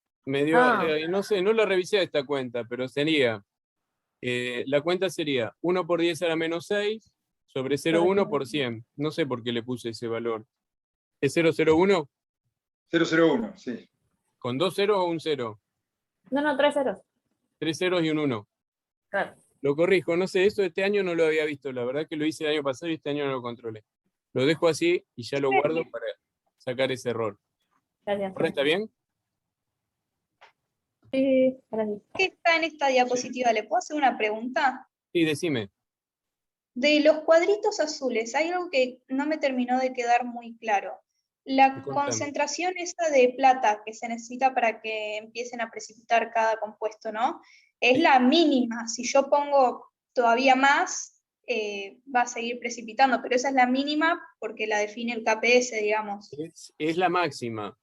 No sé, no lo revisé esta cuenta, pero sería, la cuenta sería 1 por 10 a la menos 6 sobre 0,1 por 100. No sé por qué le puse ese valor. ¿Es 001? 001, sí. ¿Con 2 ceros o un 0? No, 3 ceros. 3 ceros y un 1. Claro. Lo corrijo, no sé, eso este año no lo había visto. La verdad que lo hice el año pasado y este año no lo controlé. Lo dejo así y ya lo guardo para sacar ese error. Gracias. ¿Ahora está bien? Sí, gracias. ¿Qué está en esta diapositiva? ¿Le puedo hacer una pregunta? Sí, decime. De los cuadritos azules, hay algo que no me terminó de quedar muy claro. La Contame. concentración esa de plata que se necesita para que empiecen a precipitar cada compuesto, ¿no? Es la mínima. Si yo pongo todavía más, va a seguir precipitando, pero esa es la mínima porque la define el KPS, digamos. Es la máxima,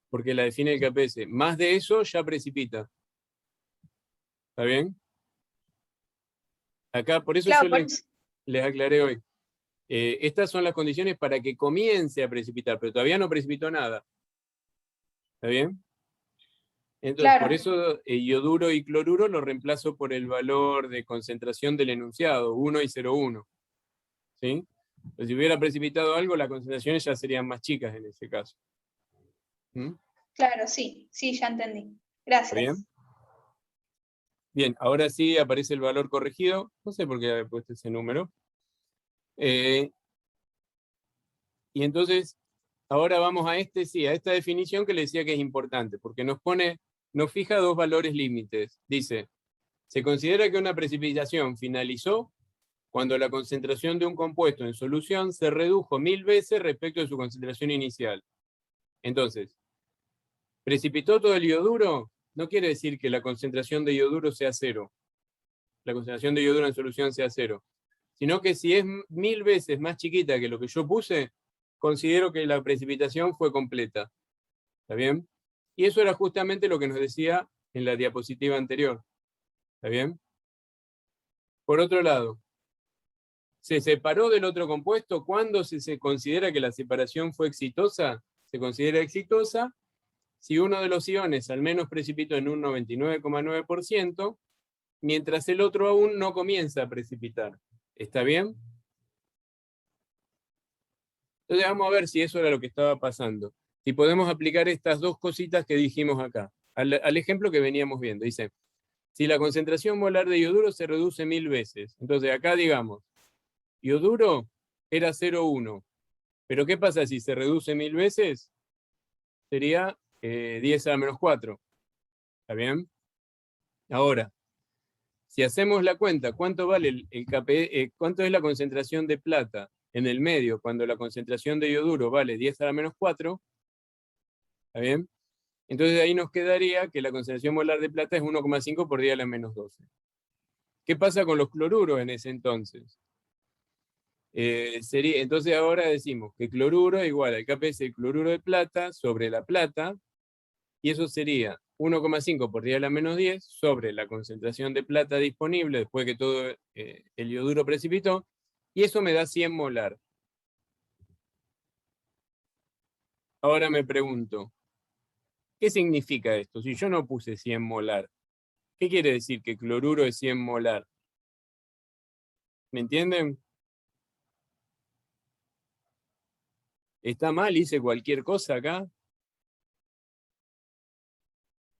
porque la define el KPS. Más de eso ya precipita. ¿Está bien? Acá, por eso Claro, yo por les, eso. les aclaré hoy. Estas son las condiciones para que comience a precipitar, pero todavía no precipitó nada. ¿Está bien? Entonces, Claro. por eso ioduro y cloruro lo reemplazo por el valor de concentración del enunciado, 1 y 0,1. ¿Sí? Pero si hubiera precipitado algo, las concentraciones ya serían más chicas en ese caso. ¿Mm? Claro, sí, sí, ya entendí. ¿Está Gracias. bien? Bien, ahora sí aparece el valor corregido. No sé por qué había puesto ese número. Y entonces, ahora vamos a esta definición que le decía que es importante, porque nos fija dos valores límites. Dice, se considera que una precipitación finalizó cuando la concentración de un compuesto en solución se redujo 1000 veces respecto de su concentración inicial. Entonces, ¿precipitó todo el ioduro? No quiere decir que la concentración de ioduro sea cero, la concentración de ioduro en solución sea cero, sino que si es 1000 veces más chiquita que lo que yo puse, considero que la precipitación fue completa. ¿Está bien? Y eso era justamente lo que nos decía en la diapositiva anterior. ¿Está bien? Por otro lado, ¿se separó del otro compuesto? ¿Cuándo se considera que la separación fue exitosa? Se considera exitosa si uno de los iones al menos precipitó en un 99,9%, mientras el otro aún no comienza a precipitar. ¿Está bien? Entonces vamos a ver si eso era lo que estaba pasando. Si podemos aplicar estas dos cositas que dijimos acá, al ejemplo que veníamos viendo. Dice, si la concentración molar de ioduro se reduce 1000 veces. Entonces acá digamos, ioduro era 0,1. Pero ¿qué pasa si se reduce 1000 veces? Sería 10 a la menos 4. ¿Está bien? Ahora, si hacemos la cuenta, ¿cuánto vale el KPE, cuánto es la concentración de plata en el medio cuando la concentración de ioduro vale 10 a la menos 4? ¿Está bien? Entonces ahí nos quedaría que la concentración molar de plata es 1,5 por 10 a la menos 12. ¿Qué pasa con los cloruros en ese entonces? Entonces ahora decimos que cloruro es igual al KPS del cloruro de plata sobre la plata, y eso sería 1,5 por 10 a la menos 10 sobre la concentración de plata disponible después que todo el ioduro precipitó, y eso me da 100 molar. Ahora me pregunto, ¿qué significa esto? Si yo no puse 100 molar, ¿qué quiere decir que cloruro es 100 molar? ¿Me entienden? ¿Está mal? ¿Hice cualquier cosa acá?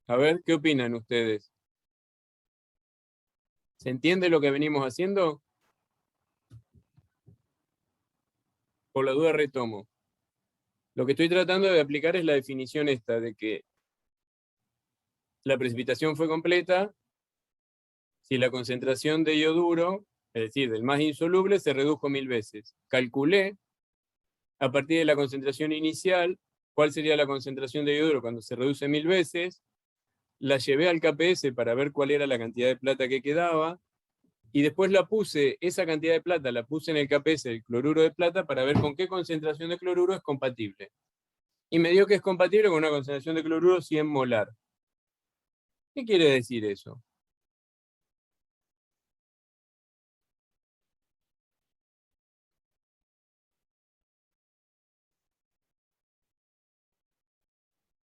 A ver, ¿qué opinan ustedes? ¿Se entiende lo que venimos haciendo? Por la duda retomo. Lo que estoy tratando de aplicar es la definición esta de que la precipitación fue completa si la concentración de ioduro, es decir, del más insoluble, se redujo 1000 veces. Calculé a partir de la concentración inicial cuál sería la concentración de ioduro cuando se reduce 1000 veces, la llevé al KPS para ver cuál era la cantidad de plata que quedaba, y después esa cantidad de plata la puse en el KPS del cloruro de plata para ver con qué concentración de cloruro es compatible. Y me dio que es compatible con una concentración de cloruro 100 molar. ¿Qué quiere decir eso?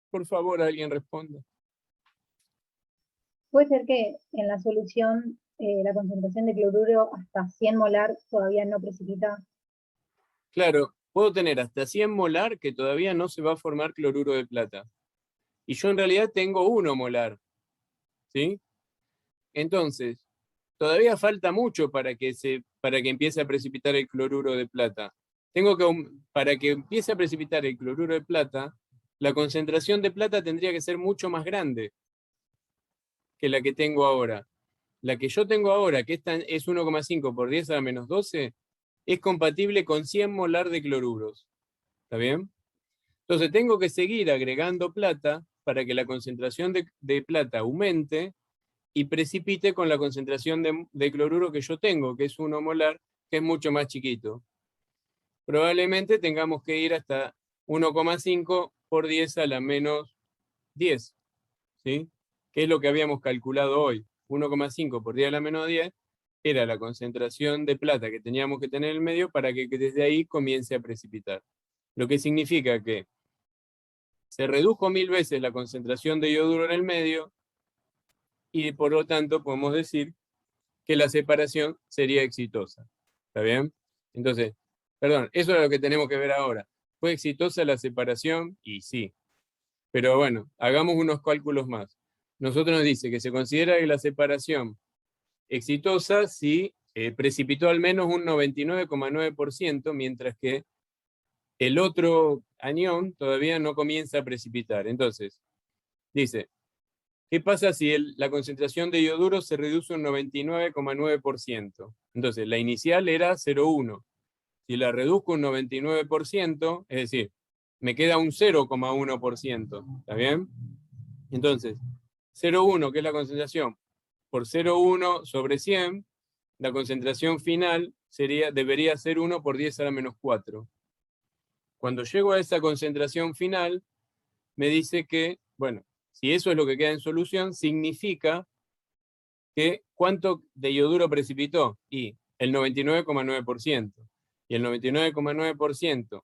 Por favor, alguien responda. Puede ser que en la solución la concentración de cloruro hasta 100 molar todavía no precipita. Claro, puedo tener hasta 100 molar que todavía no se va a formar cloruro de plata. Y yo en realidad tengo 1 molar. ¿Sí? Entonces, todavía falta mucho para que empiece a precipitar el cloruro de plata. Para que empiece a precipitar el cloruro de plata, la concentración de plata tendría que ser mucho más grande que la que tengo ahora. La que yo tengo ahora, que es 1,5 por 10 a la menos 12, es compatible con 100 molar de cloruros. ¿Está bien? Entonces tengo que seguir agregando plata para que la concentración de plata aumente y precipite con la concentración de cloruro que yo tengo, que es 1 molar, que es mucho más chiquito. Probablemente tengamos que ir hasta 1,5 por 10 a la menos 10, ¿sí? Que es lo que habíamos calculado hoy. 1,5 por 10 a la menos 10 era la concentración de plata que teníamos que tener en el medio para que desde ahí comience a precipitar. Lo que significa que se redujo 1000 veces la concentración de ioduro en el medio y por lo tanto podemos decir que la separación sería exitosa. ¿Está bien? Entonces, Perdón, eso es lo que tenemos que ver ahora. ¿Fue exitosa la separación? Y sí. Pero bueno, hagamos unos cálculos más. Nosotros nos dice que se considera que la separación exitosa si precipitó al menos un 99,9%, mientras que el otro anión todavía no comienza a precipitar. Entonces, dice, ¿qué pasa si la concentración de ioduro se reduce un 99,9%? Entonces, la inicial era 0,1. Si la reduzco un 99%, es decir, me queda un 0,1%. ¿Está bien? Entonces, 0,1, que es la concentración, por 0,1 sobre 100, la concentración final debería ser 1 por 10 a la menos 4. Cuando llego a esa concentración final, me dice que, bueno, si eso es lo que queda en solución, significa que ¿cuánto de ioduro precipitó? Y el 99,9%. Y el 99,9%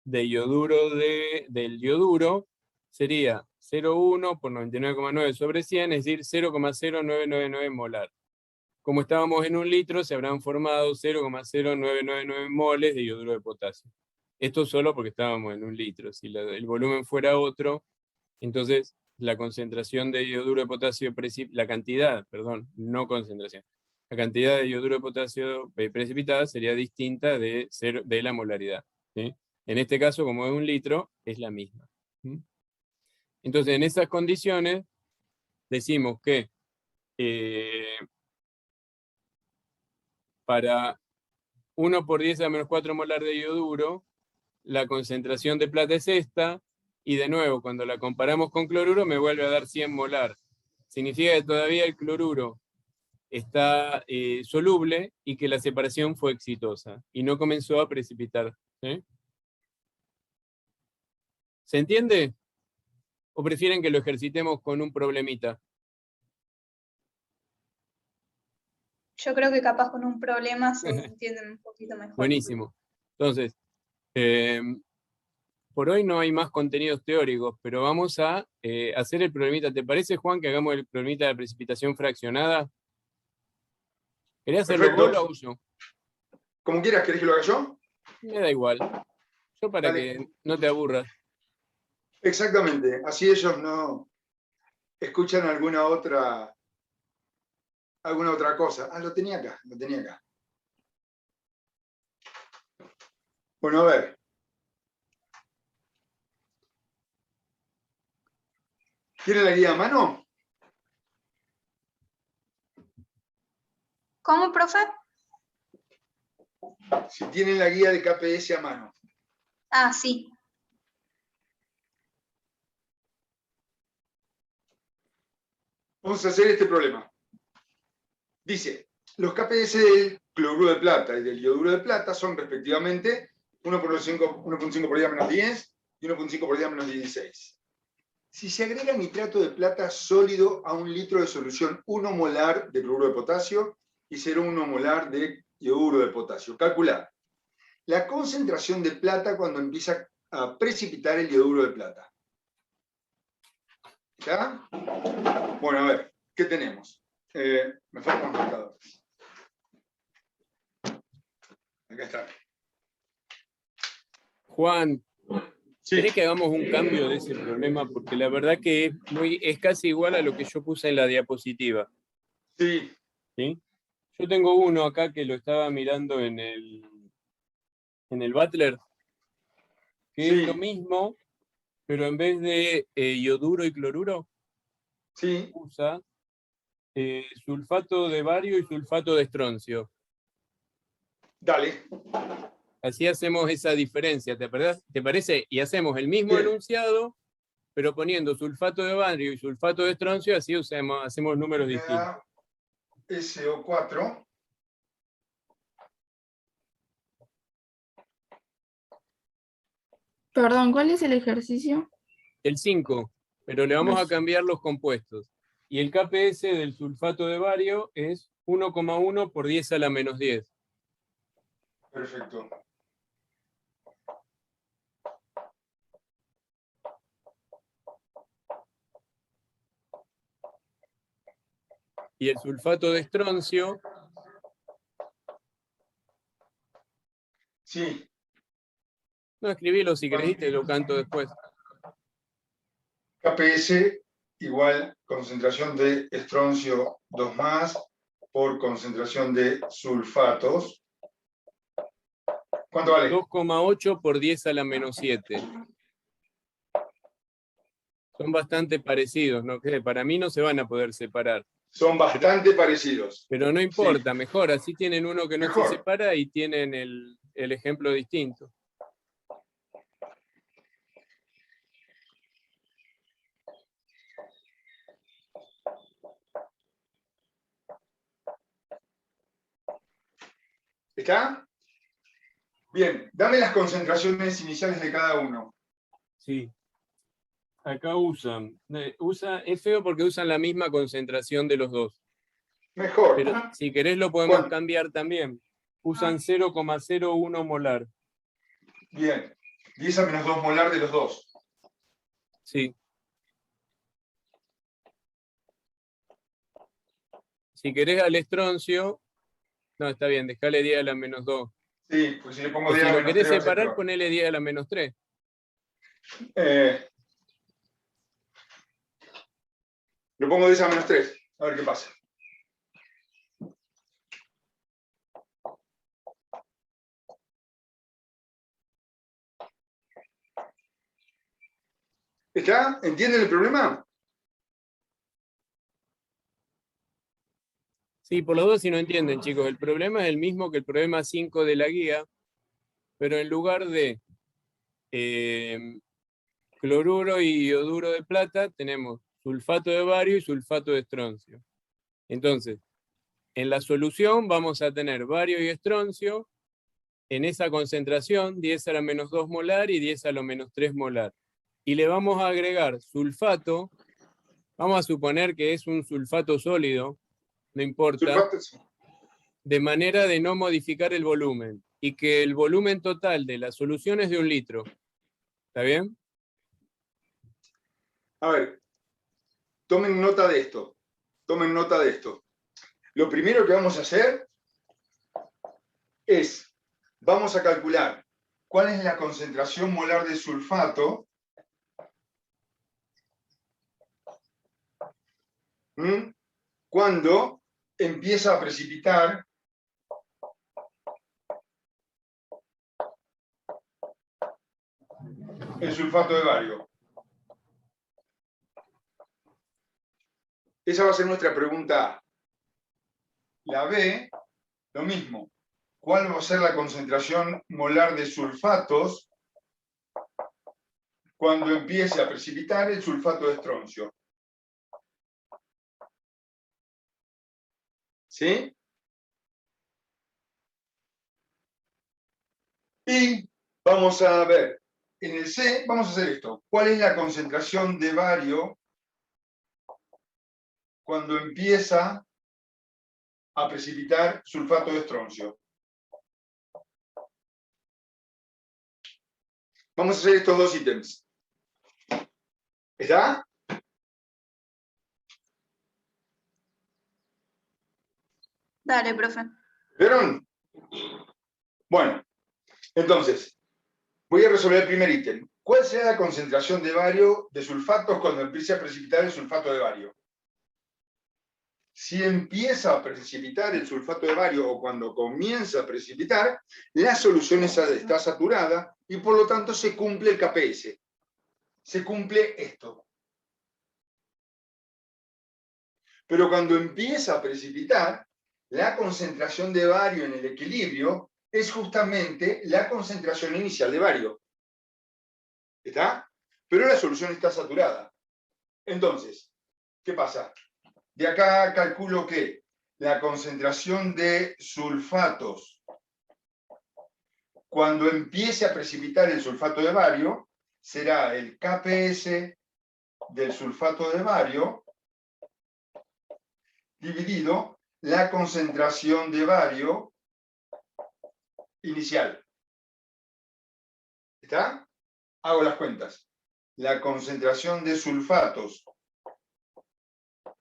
de ioduro del ioduro sería 0,1 por 99,9 sobre 100, es decir, 0,0999 molar. Como estábamos en un litro, se habrán formado 0,0999 moles de ioduro de potasio. Esto solo porque estábamos en un litro. Si el volumen fuera otro, entonces la concentración de ioduro de potasio, la cantidad, perdón, no concentración, la cantidad de ioduro de potasio precipitada sería distinta de la molaridad. ¿Sí? En este caso, como es un litro, es la misma. ¿Sí? Entonces, en esas condiciones, decimos que para 1 por 10 a la menos 4 molar de ioduro, la concentración de plata es esta, y de nuevo, cuando la comparamos con cloruro, me vuelve a dar 100 molar. Significa que todavía el cloruro está soluble y que la separación fue exitosa y no comenzó a precipitar. ¿Sí? ¿Se entiende? ¿O prefieren que lo ejercitemos con un problemita? Yo creo que capaz con un problema se entienden un poquito mejor. Buenísimo. Entonces, por hoy no hay más contenidos teóricos, pero vamos a hacer el problemita. ¿Te parece, Juan, que hagamos el problemita de precipitación fraccionada? ¿Querés hacerlo vos o lo hago yo? Como quieras, ¿querés que lo haga yo? Me da igual. Yo para Dale. que no te aburras. Exactamente, así ellos no escuchan alguna otra cosa. Ah, lo tenía acá. Bueno, a ver. ¿Tienen la guía a mano? ¿Cómo, profe? Si tienen la guía de KPS a mano. Ah, sí. Vamos a hacer este problema. Dice, los KPS del cloruro de plata y del ioduro de plata son respectivamente 1.5 por 10 menos 10 y 1.5 por 10 menos 16. Si se agrega nitrato de plata sólido a un litro de solución, 1 molar de cloruro de potasio y 0,1 molar de ioduro de potasio. Calcular la concentración de plata cuando empieza a precipitar el ioduro de plata. ¿Ya? Bueno, a ver, ¿qué tenemos? Me faltan los marcadores. Acá está. Juan, Sí. ¿querés que hagamos un cambio de ese problema? Porque la verdad que es casi igual a lo que yo puse en la diapositiva. Sí. ¿Sí? Yo tengo uno acá que lo estaba mirando en el Butler, que es lo mismo, pero en vez de ioduro y cloruro, Sí. usa sulfato de bario y sulfato de estroncio. Dale. Así hacemos esa diferencia, ¿te parece? Y hacemos el mismo Bien. enunciado, pero poniendo sulfato de bario y sulfato de estroncio, así hacemos números Me distintos. da SO4. Perdón, ¿cuál es el ejercicio? El 5, pero le vamos a cambiar los compuestos. Y el KPS del sulfato de bario es 1,1 por 10 a la menos 10. Perfecto. Y el sulfato de estroncio Sí. No, escribilo si querés y te lo canto después. KPS igual concentración de estroncio 2 más por concentración de sulfatos. ¿Cuánto vale? 2,8 por 10 a la menos 7. Son bastante parecidos, ¿no? Que para mí no se van a poder separar. Son bastante parecidos. Pero no importa, Sí. mejor. Así tienen uno que no Mejor. se separa y tienen el ejemplo distinto. ¿Está? Bien, dame las concentraciones iniciales de cada uno. Sí. Acá usan. Es feo porque usan la misma concentración de los dos. Mejor. Pero si querés lo podemos ¿Cuánto? cambiar también. Usan 0,01 molar. Bien. 10 a menos 2 molar de los dos. Sí. Si querés al estroncio, no, está bien, dejale 10 a la menos 2. Sí, pues si le pongo O 10 si a lo menos querés 3 va a ser separar, peor. ponele 10 a la menos 3. Le pongo 10 a menos 3. A ver qué pasa. ¿Está? ¿Entienden el problema? Sí, por los dos si no entienden, chicos. El problema es el mismo que el problema 5 de la guía, pero en lugar de cloruro y ioduro de plata, tenemos sulfato de bario y sulfato de estroncio. Entonces, en la solución vamos a tener bario y estroncio en esa concentración, 10 a la menos 2 molar y 10 a la menos 3 molar. Y le vamos a agregar sulfato, vamos a suponer que es un sulfato sólido, no importa, Sulfatos. de manera de no modificar el volumen, y que el volumen total de la solución es de 1 litro. ¿Está bien? A ver, tomen nota de esto. Tomen nota de esto. Lo primero que vamos a hacer es, vamos a calcular cuál es la concentración molar de sulfato cuando empieza a precipitar el sulfato de bario. Esa va a ser nuestra pregunta A. La B, lo mismo. ¿Cuál va a ser la concentración molar de sulfatos cuando empiece a precipitar el sulfato de estroncio? ¿Sí? Y vamos a ver, en el C, vamos a hacer esto. ¿Cuál es la concentración de bario cuando empieza a precipitar sulfato de estroncio? Vamos a hacer estos dos ítems. ¿Está? Dale, profe. ¿Vieron? Bueno, entonces, voy a resolver el primer ítem. ¿Cuál será la concentración de bario de sulfatos cuando empiece a precipitar el sulfato de bario? Si empieza a precipitar el sulfato de bario o cuando comienza a precipitar, la solución está saturada y por lo tanto se cumple el KPS. Se cumple esto. Pero cuando empieza a precipitar, la concentración de bario en el equilibrio es justamente la concentración inicial de bario. ¿Está? Pero la solución está saturada. Entonces, ¿qué pasa? De acá calculo que la concentración de sulfatos cuando empiece a precipitar el sulfato de bario será el KPS del sulfato de bario dividido la concentración de bario inicial. ¿Está? Hago las cuentas. La concentración de sulfatos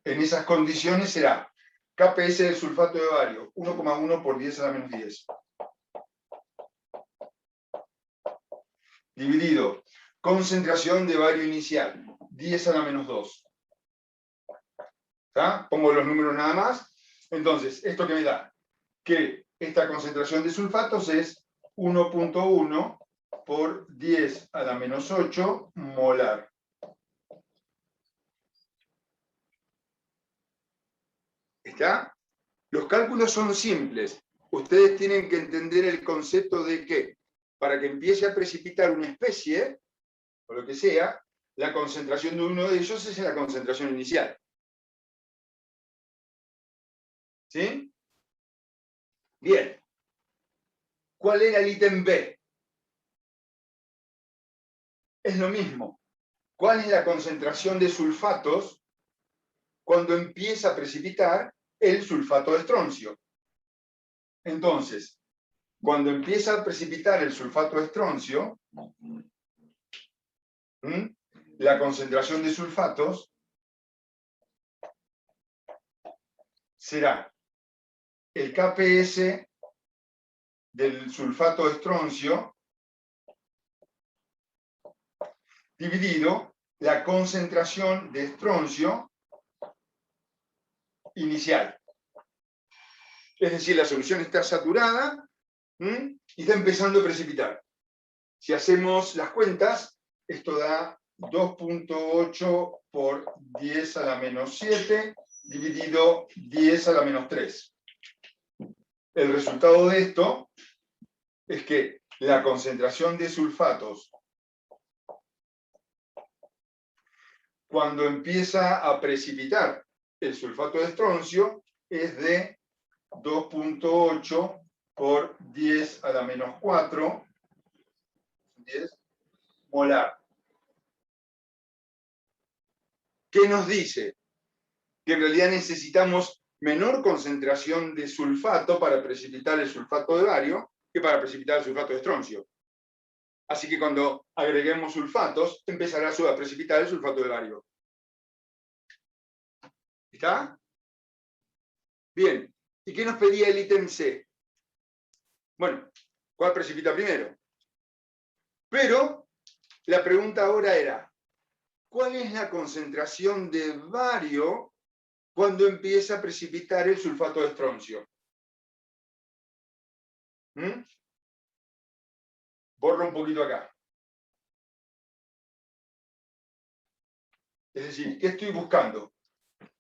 en esas condiciones será KPS del sulfato de bario, 1,1 por 10 a la menos 10. dividido concentración de bario inicial, 10 a la menos 2. ¿Está? Pongo los números nada más. Entonces, ¿esto qué me da? Que esta concentración de sulfatos es 1.1 por 10 a la menos 8 molar. ¿Está? Los cálculos son simples. Ustedes tienen que entender el concepto de que para que empiece a precipitar una especie, o lo que sea, la concentración de uno de ellos es la concentración inicial. ¿Sí? Bien. ¿Cuál era el ítem B? Es lo mismo. ¿Cuál es la concentración de sulfatos cuando empieza a precipitar el sulfato de estroncio? Entonces, cuando empieza a precipitar el sulfato de estroncio, la concentración de sulfatos será el KPS del sulfato de estroncio dividido la concentración de estroncio inicial. Es decir, la solución está saturada y está empezando a precipitar. Si hacemos las cuentas, esto da 2.8 por 10 a la menos 7 dividido 10 a la menos 3. El resultado de esto es que la concentración de sulfatos cuando empieza a precipitar el sulfato de estroncio es de 2.8 por 10 a la menos 4 10 molar. ¿Qué nos dice? Que en realidad necesitamos menor concentración de sulfato para precipitar el sulfato de bario que para precipitar el sulfato de estroncio. Así que cuando agreguemos sulfatos, empezará a precipitar el sulfato de bario. ¿Está? Bien. ¿Y qué nos pedía el ítem C? Bueno, ¿cuál precipita primero? Pero la pregunta ahora era, ¿cuál es la concentración de bario cuando empieza a precipitar el sulfato de estroncio? Borro un poquito acá. Es decir, ¿qué estoy buscando?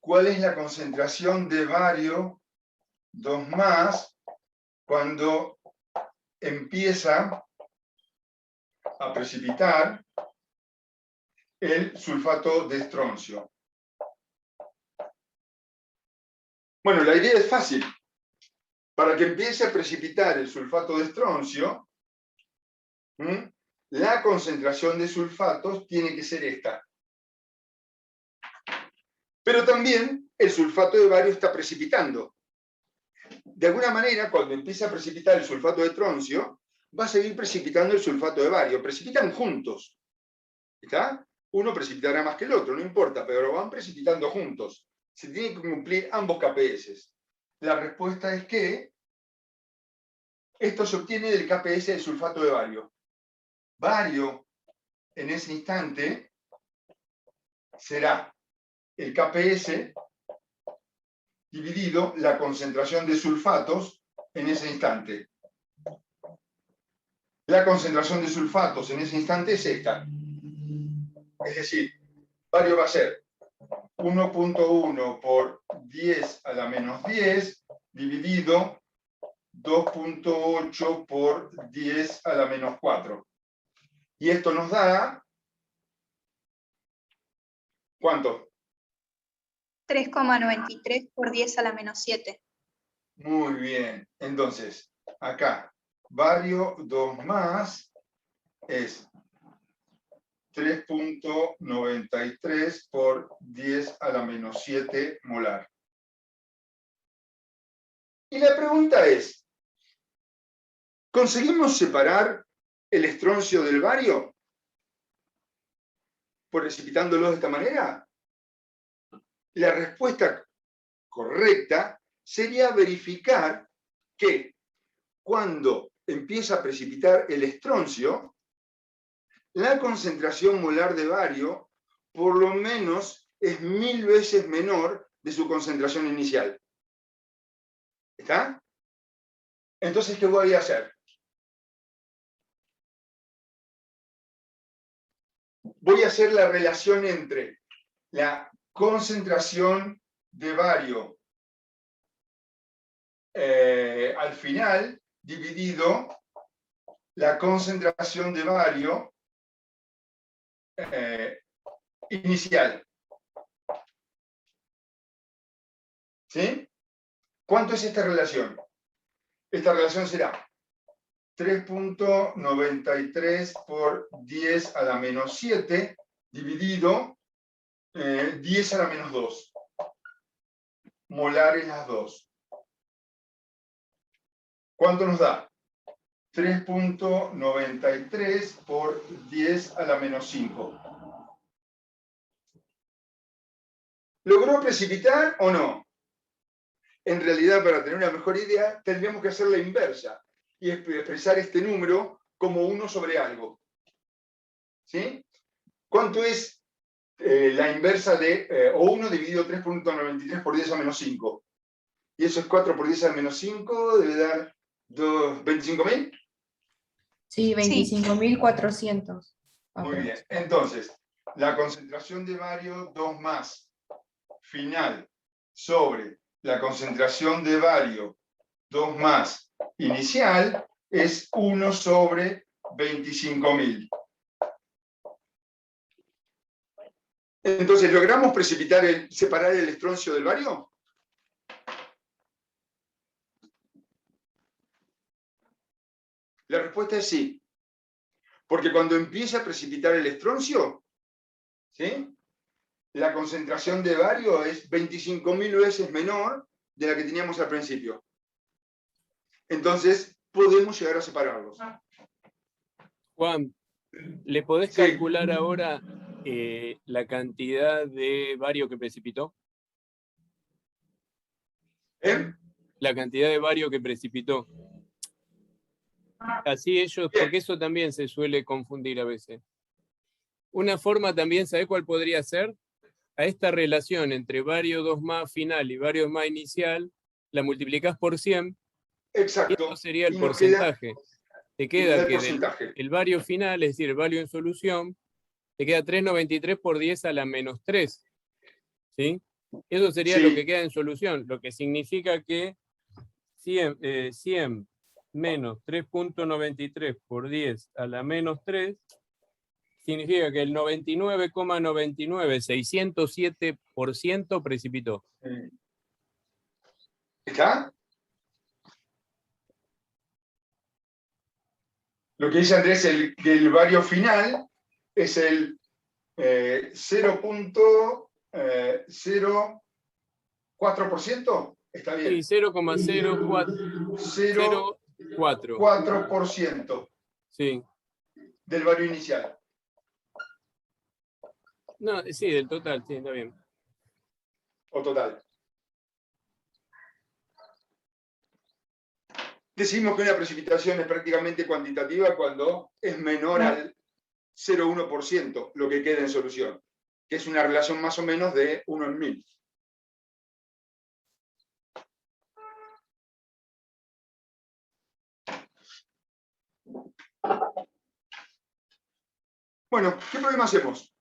¿Cuál es la concentración de bario 2 más cuando empieza a precipitar el sulfato de estroncio? Bueno, la idea es fácil. Para que empiece a precipitar el sulfato de estroncio, la concentración de sulfatos tiene que ser esta. Pero también el sulfato de bario está precipitando. De alguna manera, cuando empieza a precipitar el sulfato de estroncio, va a seguir precipitando el sulfato de bario. Precipitan juntos. ¿Está? Uno precipitará más que el otro, no importa, pero van precipitando juntos. Se tienen que cumplir ambos KPS. La respuesta es que esto se obtiene del KPS del sulfato de bario. Bario, en ese instante, será el KPS dividido la concentración de sulfatos en ese instante. La concentración de sulfatos en ese instante es esta. Es decir, bario va a ser 1.1 por 10 a la menos 10 dividido 2.8 por 10 a la menos 4. Y esto nos da... ¿Cuánto? 3,93 por 10 a la menos 7. Muy bien. Entonces, acá, bario 2 más es 3.93 por 10 a la menos 7 molar. Y la pregunta es, ¿conseguimos separar el estroncio del bario? ¿Precipitándolo de esta manera? La respuesta correcta sería verificar que cuando empieza a precipitar el estroncio, la concentración molar de bario por lo menos es 1000 veces menor de su concentración inicial. ¿Está? Entonces, ¿qué voy a hacer? Voy a hacer la relación entre la concentración de bario al final dividido la concentración de bario inicial. ¿Sí? ¿Cuánto es esta relación? Esta relación será 3.93 por 10 a la menos 7 dividido 10 a la menos 2. Molares las dos. ¿Cuánto nos da? 3.93 por 10 a la menos 5. ¿Logró precipitar o no? En realidad, para tener una mejor idea, tendríamos que hacer la inversa y expresar este número como 1 sobre algo. ¿Sí? ¿Cuánto es la inversa de, o 1 dividido 3.93 por 10 a menos 5? Y eso es 4 por 10 a menos 5, debe dar 25.000. Sí, 25.400. Muy bien. Entonces, la concentración de bario 2 más final sobre la concentración de bario 2 más inicial es 1 sobre 25.000. Entonces, ¿logramos separar el estroncio del bario? La respuesta es sí. Porque cuando empieza a precipitar el estroncio, ¿sí?, la concentración de bario es 25.000 veces menor de la que teníamos al principio. Entonces, podemos llegar a separarlos. Juan, ¿le podés Sí. calcular ahora la cantidad de bario que precipitó? La cantidad de bario que precipitó. Así ellos, Bien. porque eso también se suele confundir a veces. Una forma también, ¿sabés cuál podría ser? A esta relación entre bario 2 más final y bario más inicial, la multiplicás por 100, Exacto. y esto sería el Y nos queda- porcentaje. Te y queda el que porcentaje. el bario final, es decir, el bario en solución, te queda 3,93 por 10 a la menos 3. ¿Sí? Eso sería lo que queda en solución, lo que significa que 100 menos 3.93 por 10 a la menos 3 significa que el 99,99, 607% precipitó. ¿Está? Lo que dice Andrés, que el bario final es el 0.04%. Está bien. Sí, 0,04. 0.4% Sí. del bario inicial. No, sí, del total, sí, está bien. O total. Decimos que una precipitación es prácticamente cuantitativa cuando es menor al 0,1% lo que queda en solución, que es una relación más o menos de 1 en 1000. Bueno, ¿qué problema hacemos?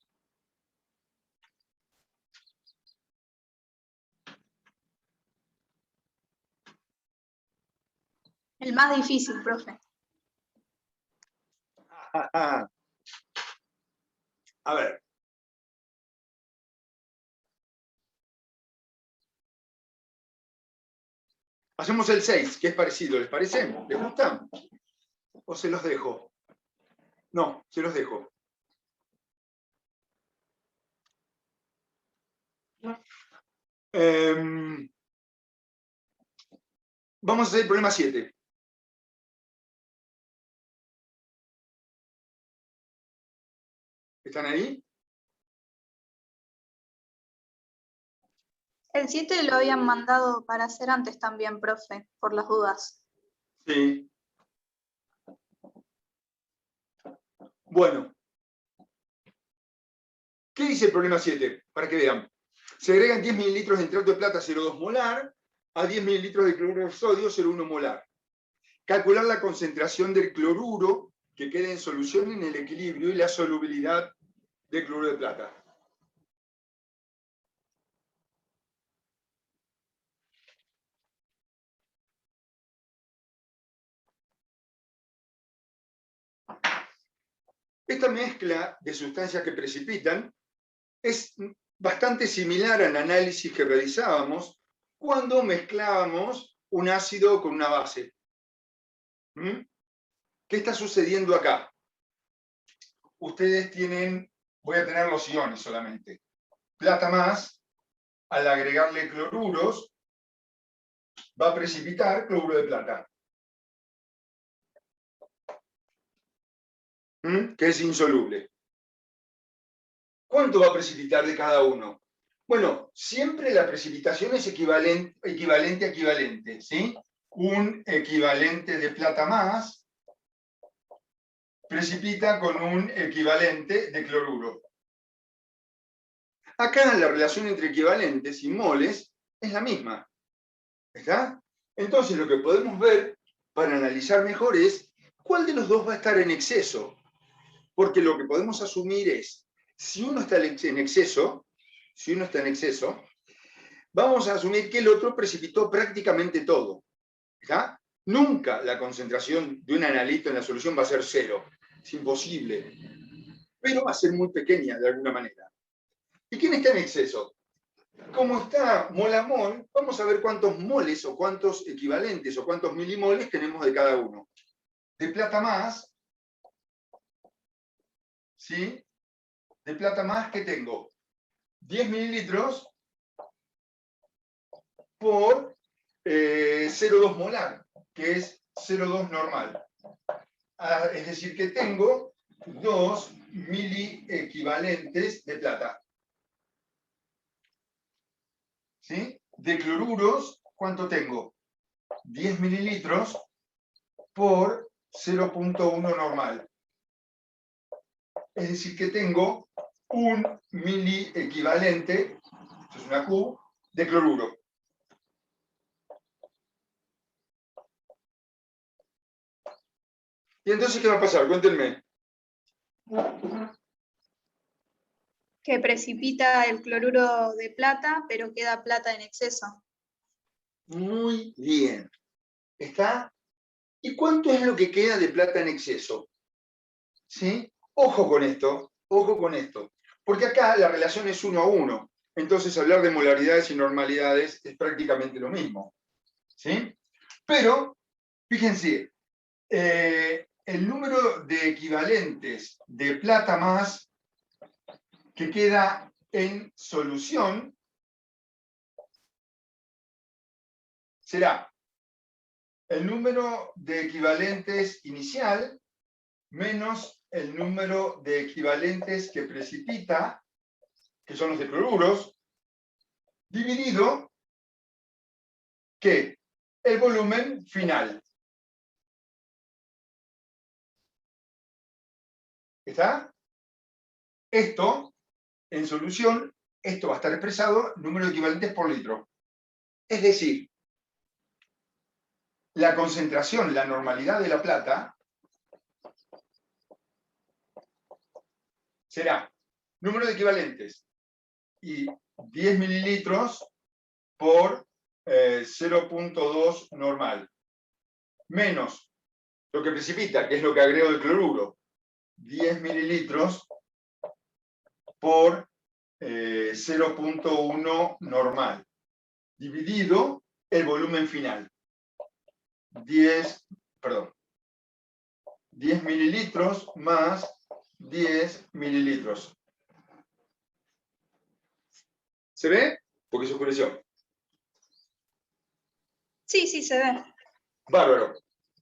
El más difícil, profe. A ver. Hacemos el 6, que es parecido. ¿Les parece? ¿Les gusta? ¿O se los dejo? No, se los dejo. Vamos a hacer el problema 7. ¿Están ahí? El 7 lo habían mandado para hacer antes también, profe, por las dudas. Sí. Bueno, ¿Qué dice el problema 7? Para que vean. Se agregan 10 mililitros de nitrato de plata 0,2 molar a 10 mililitros de cloruro de sodio 0,1 molar. Calcular la concentración del cloruro que quede en solución en el equilibrio y la solubilidad de cloruro de plata. Esta mezcla de sustancias que precipitan es bastante similar al análisis que realizábamos cuando mezclábamos un ácido con una base. ¿Qué está sucediendo acá? Ustedes tienen, voy a tener los iones solamente. Plata más, al agregarle cloruros, va a precipitar cloruro de plata. Que es insoluble. ¿Cuánto va a precipitar de cada uno? Bueno, siempre la precipitación es equivalente a equivalente, ¿sí? Un equivalente de plata más precipita con un equivalente de cloruro. Acá la relación entre equivalentes y moles es la misma. ¿Está? Entonces lo que podemos ver para analizar mejor es cuál de los dos va a estar en exceso. Porque lo que podemos asumir es, si uno está en exceso, vamos a asumir que el otro precipitó prácticamente todo. ¿Está? Nunca la concentración de un analito en la solución va a ser 0. Es imposible. Pero va a ser muy pequeña de alguna manera. ¿Y quién está en exceso? Como está mol a mol, vamos a ver cuántos moles o cuántos equivalentes o cuántos milimoles tenemos de cada uno. De plata más, ¿sí? De plata más, ¿qué tengo? 10 mililitros por 0,2 molar, que es 0,2 normal. Es decir, que tengo 2 miliequivalentes de plata. ¿Sí? De cloruros, ¿cuánto tengo? 10 mililitros por 0,1 normal. Es decir, que tengo 1 miliequivalente, esto es una Q, de cloruro. ¿Y entonces qué va a pasar? Cuéntenme. Que precipita el cloruro de plata, pero queda plata en exceso. Muy bien. ¿Está? ¿Y cuánto es lo que queda de plata en exceso? ¿Sí? Ojo con esto, ojo con esto. Porque acá la relación es 1 a 1. Entonces hablar de molaridades y normalidades es prácticamente lo mismo. ¿Sí? Pero, fíjense, el número de equivalentes de plata más que queda en solución será el número de equivalentes inicial menos el número de equivalentes que precipita, que son los de cloruros, dividido ¿qué? El volumen final. ¿Está? Esto, en solución, esto va a estar expresado número de equivalentes por litro. Es decir, la concentración, la normalidad de la plata será número de equivalentes y 10 mililitros por 0,2 normal, menos lo que precipita, que es lo que agrego del cloruro, 10 mililitros por 0,1 normal, dividido el volumen final. 10 mililitros más 10 mililitros. ¿Se ve? Porque se oscureció. Sí, sí, se ve. Bárbaro.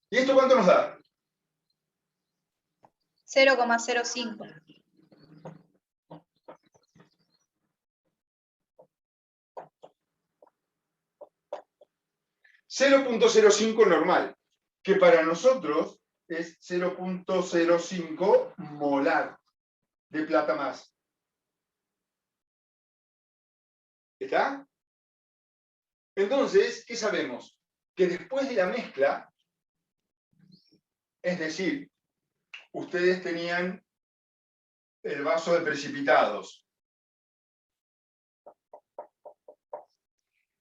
¿Y esto cuánto nos da? 0,05. .05 normal, que para nosotros es 0,05 molar de plata más. ¿Está? Entonces, ¿qué sabemos? Que después de la mezcla, es decir, ustedes tenían el vaso de precipitados,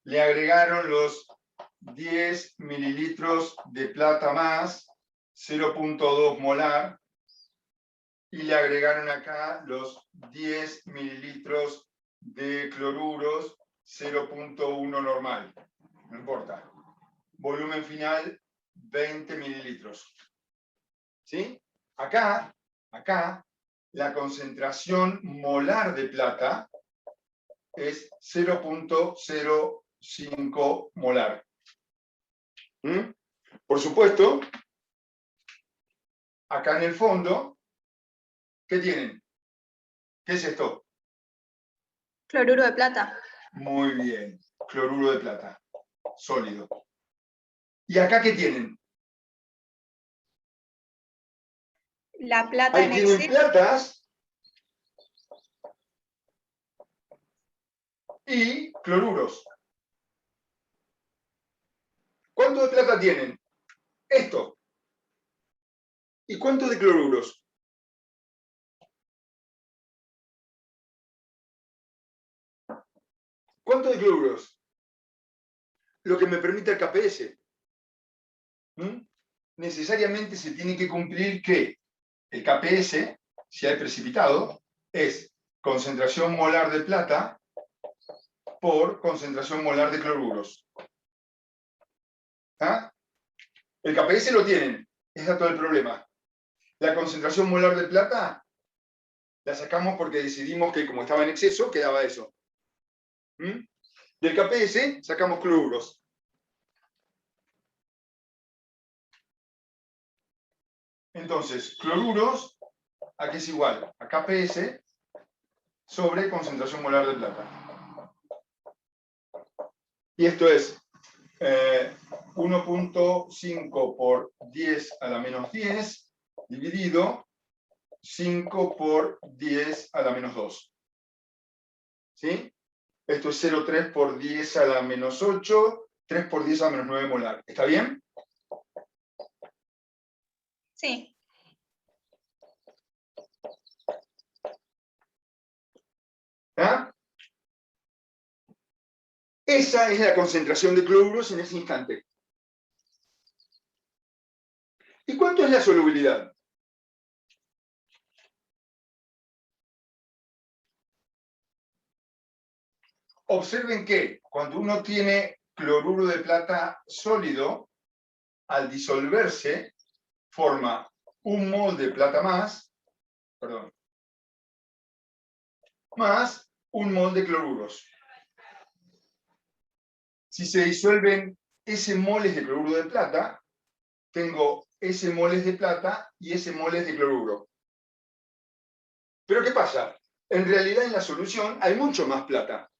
le agregaron los 10 mililitros de plata más, 0.2 molar, y le agregaron acá los 10 mililitros de cloruros, 0.1 normal. No importa. Volumen final, 20 mililitros. ¿Sí? Acá, la concentración molar de plata es 0.05 molar. ¿Mm? Por supuesto, acá en el fondo, ¿qué tienen? ¿Qué es esto? Cloruro de plata. Muy bien, cloruro de plata, sólido. ¿Y acá qué tienen? La plata Ahí en tienen exceso. platas y cloruros. ¿Cuánto de plata tienen? Esto. ¿Y cuánto de cloruros? ¿Cuánto de cloruros? Lo que me permite el KPS. ¿Mm? Necesariamente se tiene que cumplir que el KPS, si hay precipitado, es concentración molar de plata por concentración molar de cloruros. ¿Ah? El KPS lo tienen, ese es todo el problema. La concentración molar de plata la sacamos porque decidimos que como estaba en exceso, quedaba eso. ¿Mm? Del KPS sacamos cloruros. Entonces, cloruros, ¿a qué es igual? A KPS sobre concentración molar de plata. Y esto es 1.5 por 10 a la menos 10 dividido 5 por 10 a la menos 2. ¿Sí? Esto es 0,3 por 10 a la menos 8, 3 por 10 a la menos 9 molar. ¿Está bien? Sí. ¿Ah? Esa es la concentración de cloruros en ese instante. ¿Y cuánto es la solubilidad? Observen que cuando uno tiene cloruro de plata sólido, al disolverse, forma un mol de plata más un mol de cloruros. Si se disuelven S moles de cloruro de plata, tengo S moles de plata y S moles de cloruro. Pero ¿qué pasa? En realidad en la solución hay mucho más plata.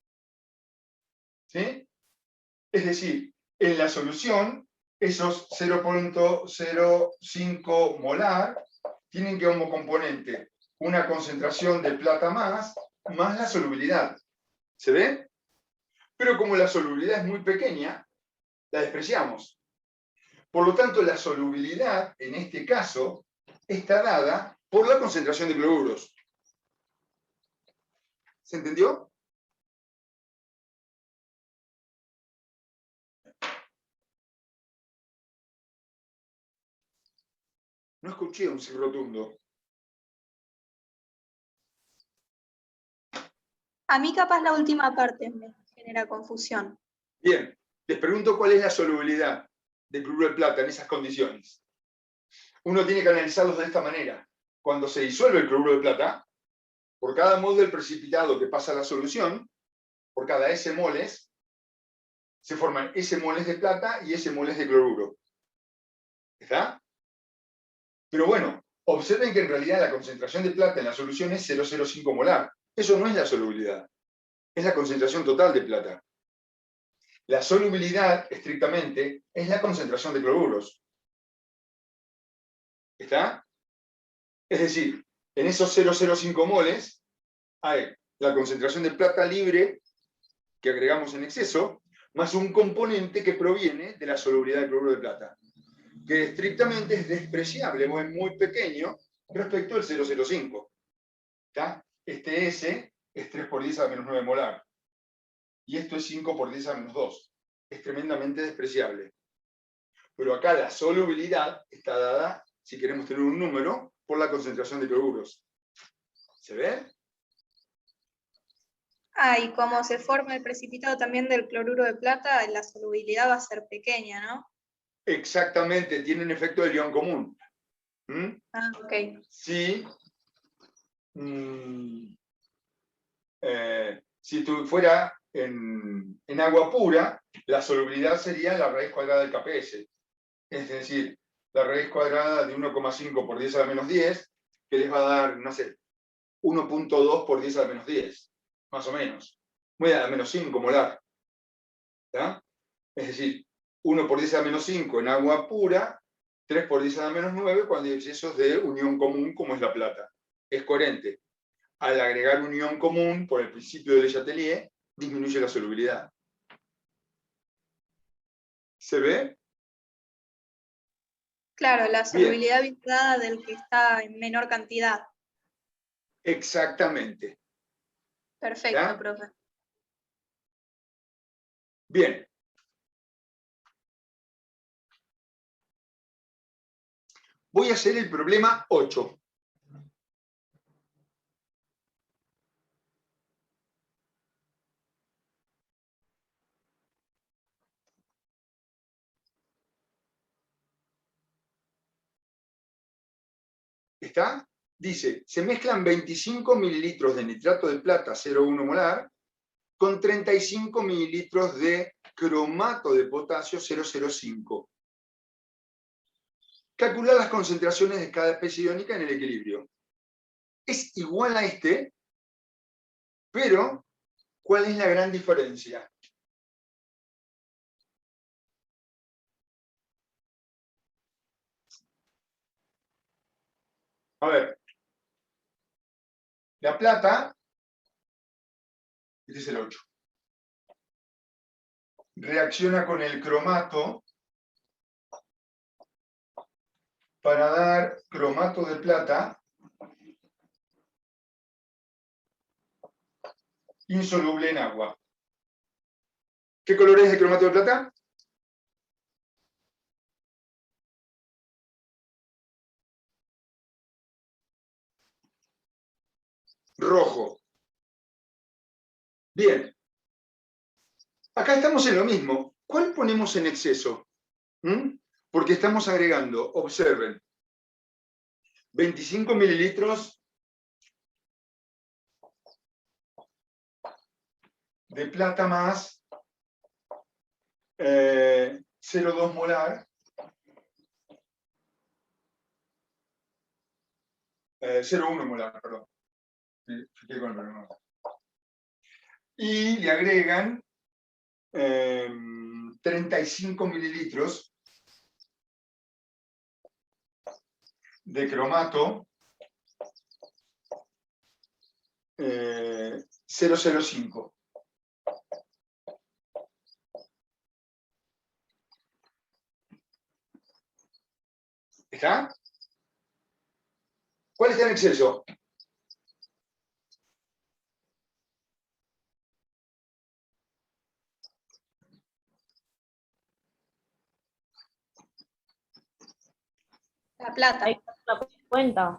¿Sí? Es decir, en la solución, esos 0.05 molar tienen que como componente una concentración de plata más la solubilidad. ¿Se ve? Pero como la solubilidad es muy pequeña, la despreciamos. Por lo tanto, la solubilidad, en este caso, está dada por la concentración de cloruros. ¿Se entendió? No escuché un sí rotundo. A mí capaz la última parte me genera confusión. Bien, les pregunto cuál es la solubilidad de cloruro de plata en esas condiciones. Uno tiene que analizarlos de esta manera. Cuando se disuelve el cloruro de plata, por cada mol del precipitado que pasa a la solución, por cada S moles, se forman S moles de plata y S moles de cloruro. ¿Está? Pero bueno, observen que en realidad la concentración de plata en la solución es 0,05 molar. Eso no es la solubilidad, es la concentración total de plata. La solubilidad, estrictamente, es la concentración de cloruros. ¿Está? Es decir, en esos 0,05 moles hay la concentración de plata libre que agregamos en exceso, más un componente que proviene de la solubilidad del cloruro de plata, que estrictamente es despreciable o es muy pequeño respecto al 0,05. ¿Está? Este S es 3 por 10 a la menos 9 molar. Y esto es 5 por 10 a la menos 2. Es tremendamente despreciable. Pero acá la solubilidad está dada, si queremos tener un número, por la concentración de cloruros. ¿Se ve? Y como se forma el precipitado también del cloruro de plata, la solubilidad va a ser pequeña, ¿no? Exactamente, tiene un efecto de ion común. Ok. Si fuera en agua pura, la solubilidad sería la raíz cuadrada del KPS. Es decir, la raíz cuadrada de 1,5 por 10 a la menos 10, que les va a dar, no sé, 1,2 por 10 a la menos 10, más o menos. Muy a la menos 5 molar. ¿Está? Es decir, 1 por 10 a la menos 5 en agua pura, 3 por 10 a la menos 9 cuando hay excesos de unión común como es la plata. Es coherente. Al agregar unión común, por el principio de Le Chatelier, disminuye la solubilidad. ¿Se ve? Claro, la solubilidad vinculada del que está en menor cantidad. Exactamente. Perfecto, ¿Ya? profe. Bien. Voy a hacer el problema 8. ¿Está? Dice, se mezclan 25 mililitros de nitrato de plata 0,1 molar con 35 mililitros de cromato de potasio 0,05. Calcular las concentraciones de cada especie iónica en el equilibrio. Es igual a este, pero ¿cuál es la gran diferencia? A ver. La plata, este es el 8, reacciona con el cromato para dar cromato de plata insoluble en agua. ¿Qué color es de cromato de plata? Rojo. Bien. Acá estamos en lo mismo. ¿Cuál ponemos en exceso? Porque estamos agregando, observen, 25 mililitros de plata más 0,2 molar, 0,1 molar, perdón. Y le agregan 35 mililitros de cromato 0,05. ¿Está? ¿Cuál está en exceso? La plata. Hay que hacer la cuenta.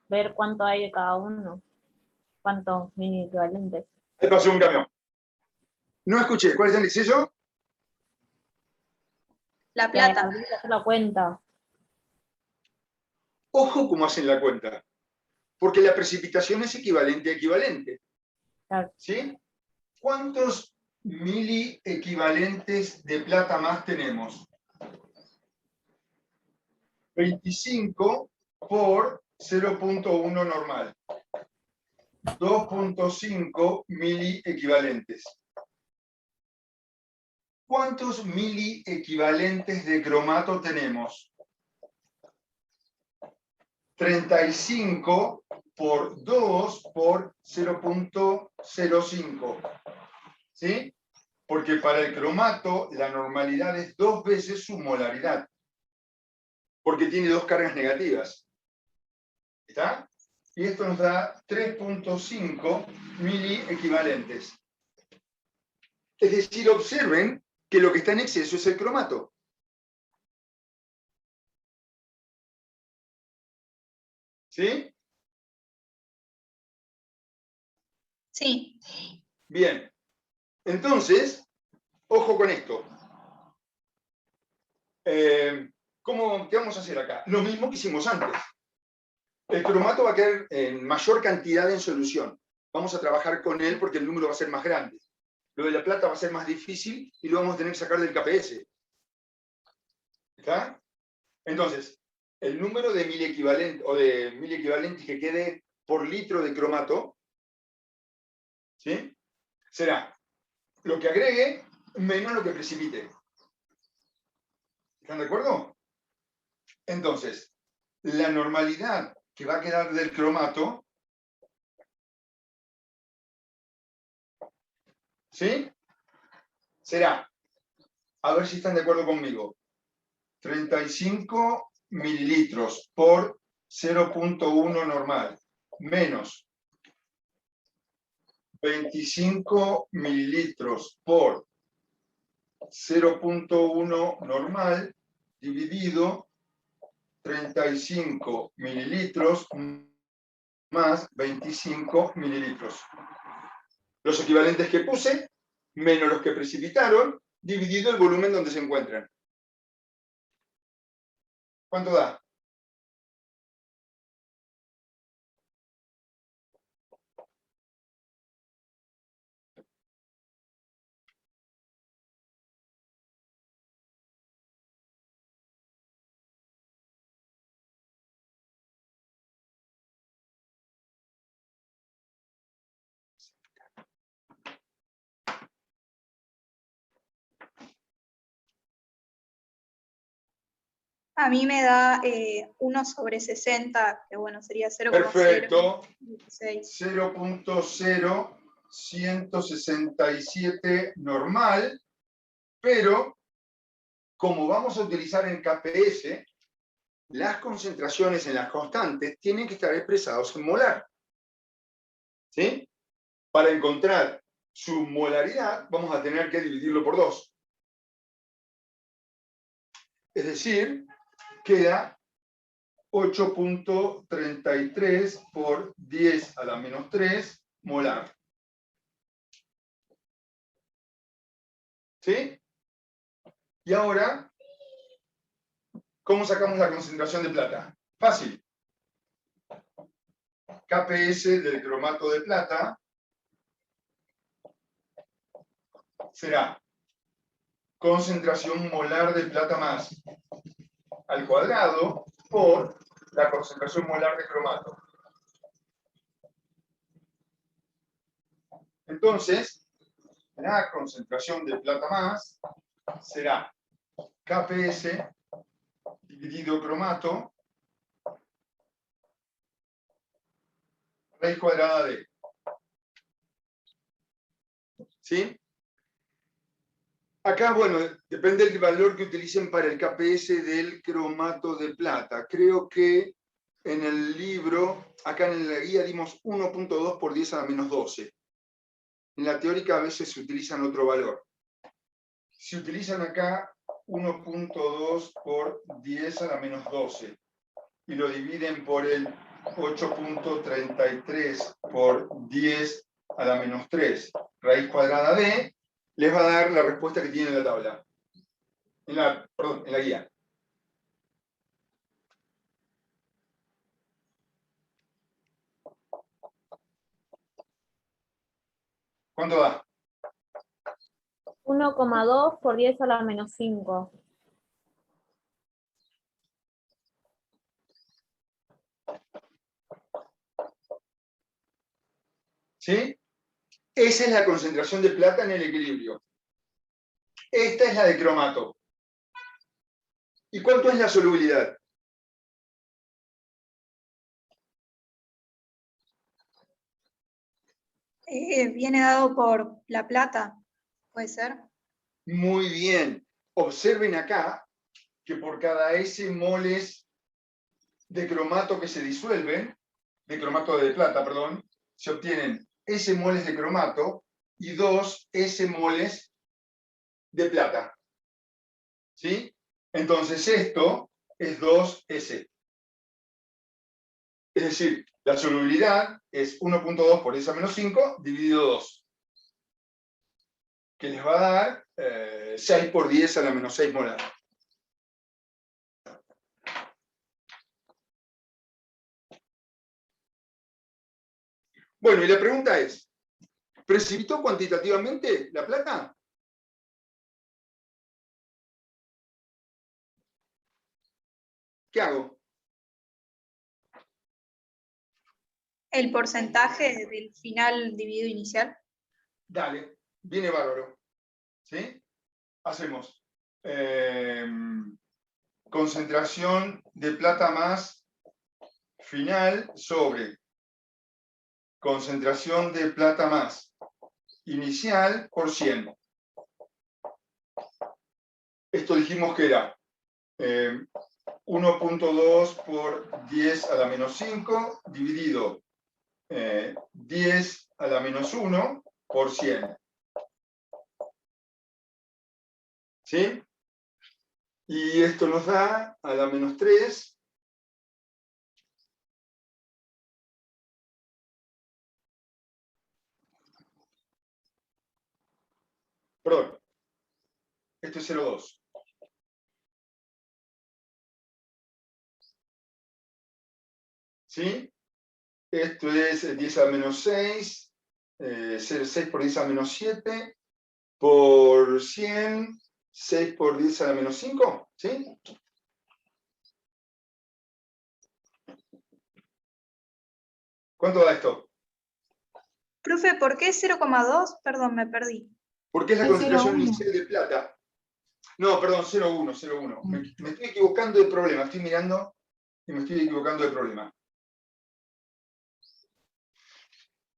Ver cuánto hay de cada uno. Cuántos mini equivalentes. Ahí pasó un camión. No escuché. ¿Cuál está en exceso? La plata. Hay que hacer la cuenta. Ojo cómo hacen la cuenta. Porque la precipitación es equivalente a equivalente. Claro. ¿Sí? ¿Cuántos mili equivalentes de plata más tenemos? 25 por 0,1 normal. 2,5 mili equivalentes. ¿Cuántos mili equivalentes de cromato tenemos? 35 por 2 por 0.05. ¿Sí? Porque para el cromato la normalidad es 2 veces su molaridad. Porque tiene 2 cargas negativas. ¿Está? Y esto nos da 3.5 miliequivalentes. Es decir, observen que lo que está en exceso es el cromato. ¿Sí? Sí. Bien. Entonces, ojo con esto. ¿Qué vamos a hacer acá? Lo mismo que hicimos antes. El cromato va a quedar en mayor cantidad en solución. Vamos a trabajar con él porque el número va a ser más grande. Lo de la plata va a ser más difícil y lo vamos a tener que sacar del KPS. ¿Está? Entonces, el número de miliequivalentes que quede por litro de cromato, ¿sí?, será lo que agregue menos lo que precipite. ¿Están de acuerdo? Entonces, la normalidad que va a quedar del cromato, ¿sí?, será, a ver si están de acuerdo conmigo, 35 mililitros por 0.1 normal, menos 25 mililitros por 0.1 normal, dividido 35 mililitros más 25 mililitros. Los equivalentes que puse, menos los que precipitaron, dividido el volumen donde se encuentran. ¿Cuánto da? A mí me da 1 sobre 60, que bueno, sería 0,016. Perfecto. 0.0167 normal, pero como vamos a utilizar en KPS, las concentraciones en las constantes tienen que estar expresadas en molar. ¿Sí? Para encontrar su molaridad, vamos a tener que dividirlo por 2. Es decir, queda 8.33 por 10 a la menos 3 molar. ¿Sí? Y ahora, ¿cómo sacamos la concentración de plata? Fácil. KPS del cromato de plata será concentración molar de plata más al cuadrado por la concentración molar de cromato. Entonces, la concentración de plata más será KPS dividido cromato raíz cuadrada de. ¿Sí? Acá, bueno, depende del valor que utilicen para el KPS del cromato de plata. Creo que en el libro, acá en la guía dimos 1.2 por 10 a la menos 12. En la teórica a veces se utilizan otro valor. Si utilizan acá 1.2 por 10 a la menos 12 y lo dividen por el 8.33 por 10 a la menos 3 raíz cuadrada de, les va a dar la respuesta que tiene en la tabla. En la guía. ¿Cuánto da? 1,2 por 10 a la menos 5. ¿Sí? Esa es la concentración de plata en el equilibrio. Esta es la de cromato. ¿Y cuánto es la solubilidad? Viene dado por la plata, ¿puede ser? Muy bien. Observen acá que por cada S moles de cromato que se disuelven, de cromato de plata, perdón, se obtienen S moles de cromato y 2 S moles de plata. ¿Sí? Entonces esto es 2S. Es decir, la solubilidad es 1.2 por 10 a menos 5 dividido 2. Que les va a dar 6 por 10 a la menos 6 molar. Bueno, y la pregunta es, ¿precipitó cuantitativamente la plata? ¿Qué hago? El porcentaje del final dividido inicial. Dale, viene bárbaro. ¿Sí? Hacemos concentración de plata más final sobre concentración de plata más inicial por 100. Esto dijimos que era 1.2 por 10 a la menos 5 dividido 10 a la menos 1 por 100. ¿Sí? Y esto nos da a la menos 3. Perdón. Esto es 0,2. ¿Sí? Esto es 10 a la menos 6. 6 por 10 a la menos 7. Por 100. 6 por 10 a la menos 5. ¿Sí? ¿Cuánto da esto? Profe, ¿por qué 0,2? Perdón, me perdí. Porque es la Es concentración 0,1. inicial de plata. No, perdón, 0,1, 0,1. Me estoy equivocando de problema. Estoy mirando y me estoy equivocando de problema.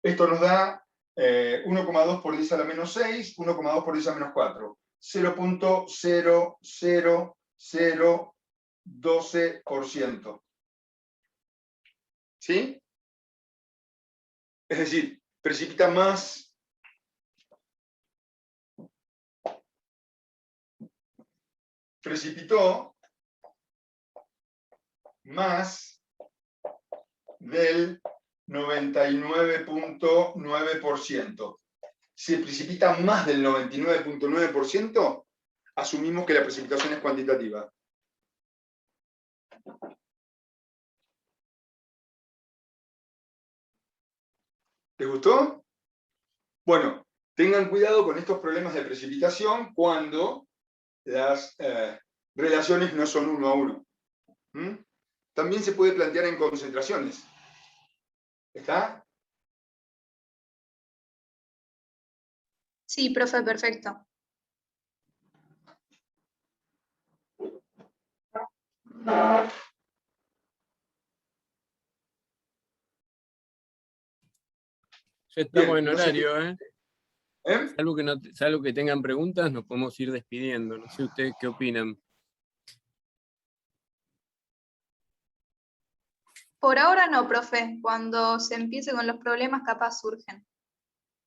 Esto nos da 1,2 por 10 a la menos 6, 1,2 por 10 a la menos 4. 0.00012%. ¿Sí? Es decir, precipita más precipitó más del 99.9%. Si precipita más del 99.9%, asumimos que la precipitación es cuantitativa. ¿Les gustó? Bueno, tengan cuidado con estos problemas de precipitación cuando las relaciones no son 1 a 1. También se puede plantear en concentraciones. ¿Está? Sí, profe, perfecto. Ya estamos Bien, en no sé horario, ¿eh? ¿Eh? Salvo que tengan preguntas, nos podemos ir despidiendo. No sé ustedes qué opinan. Por ahora no, profe. Cuando se empiece con los problemas, capaz surgen.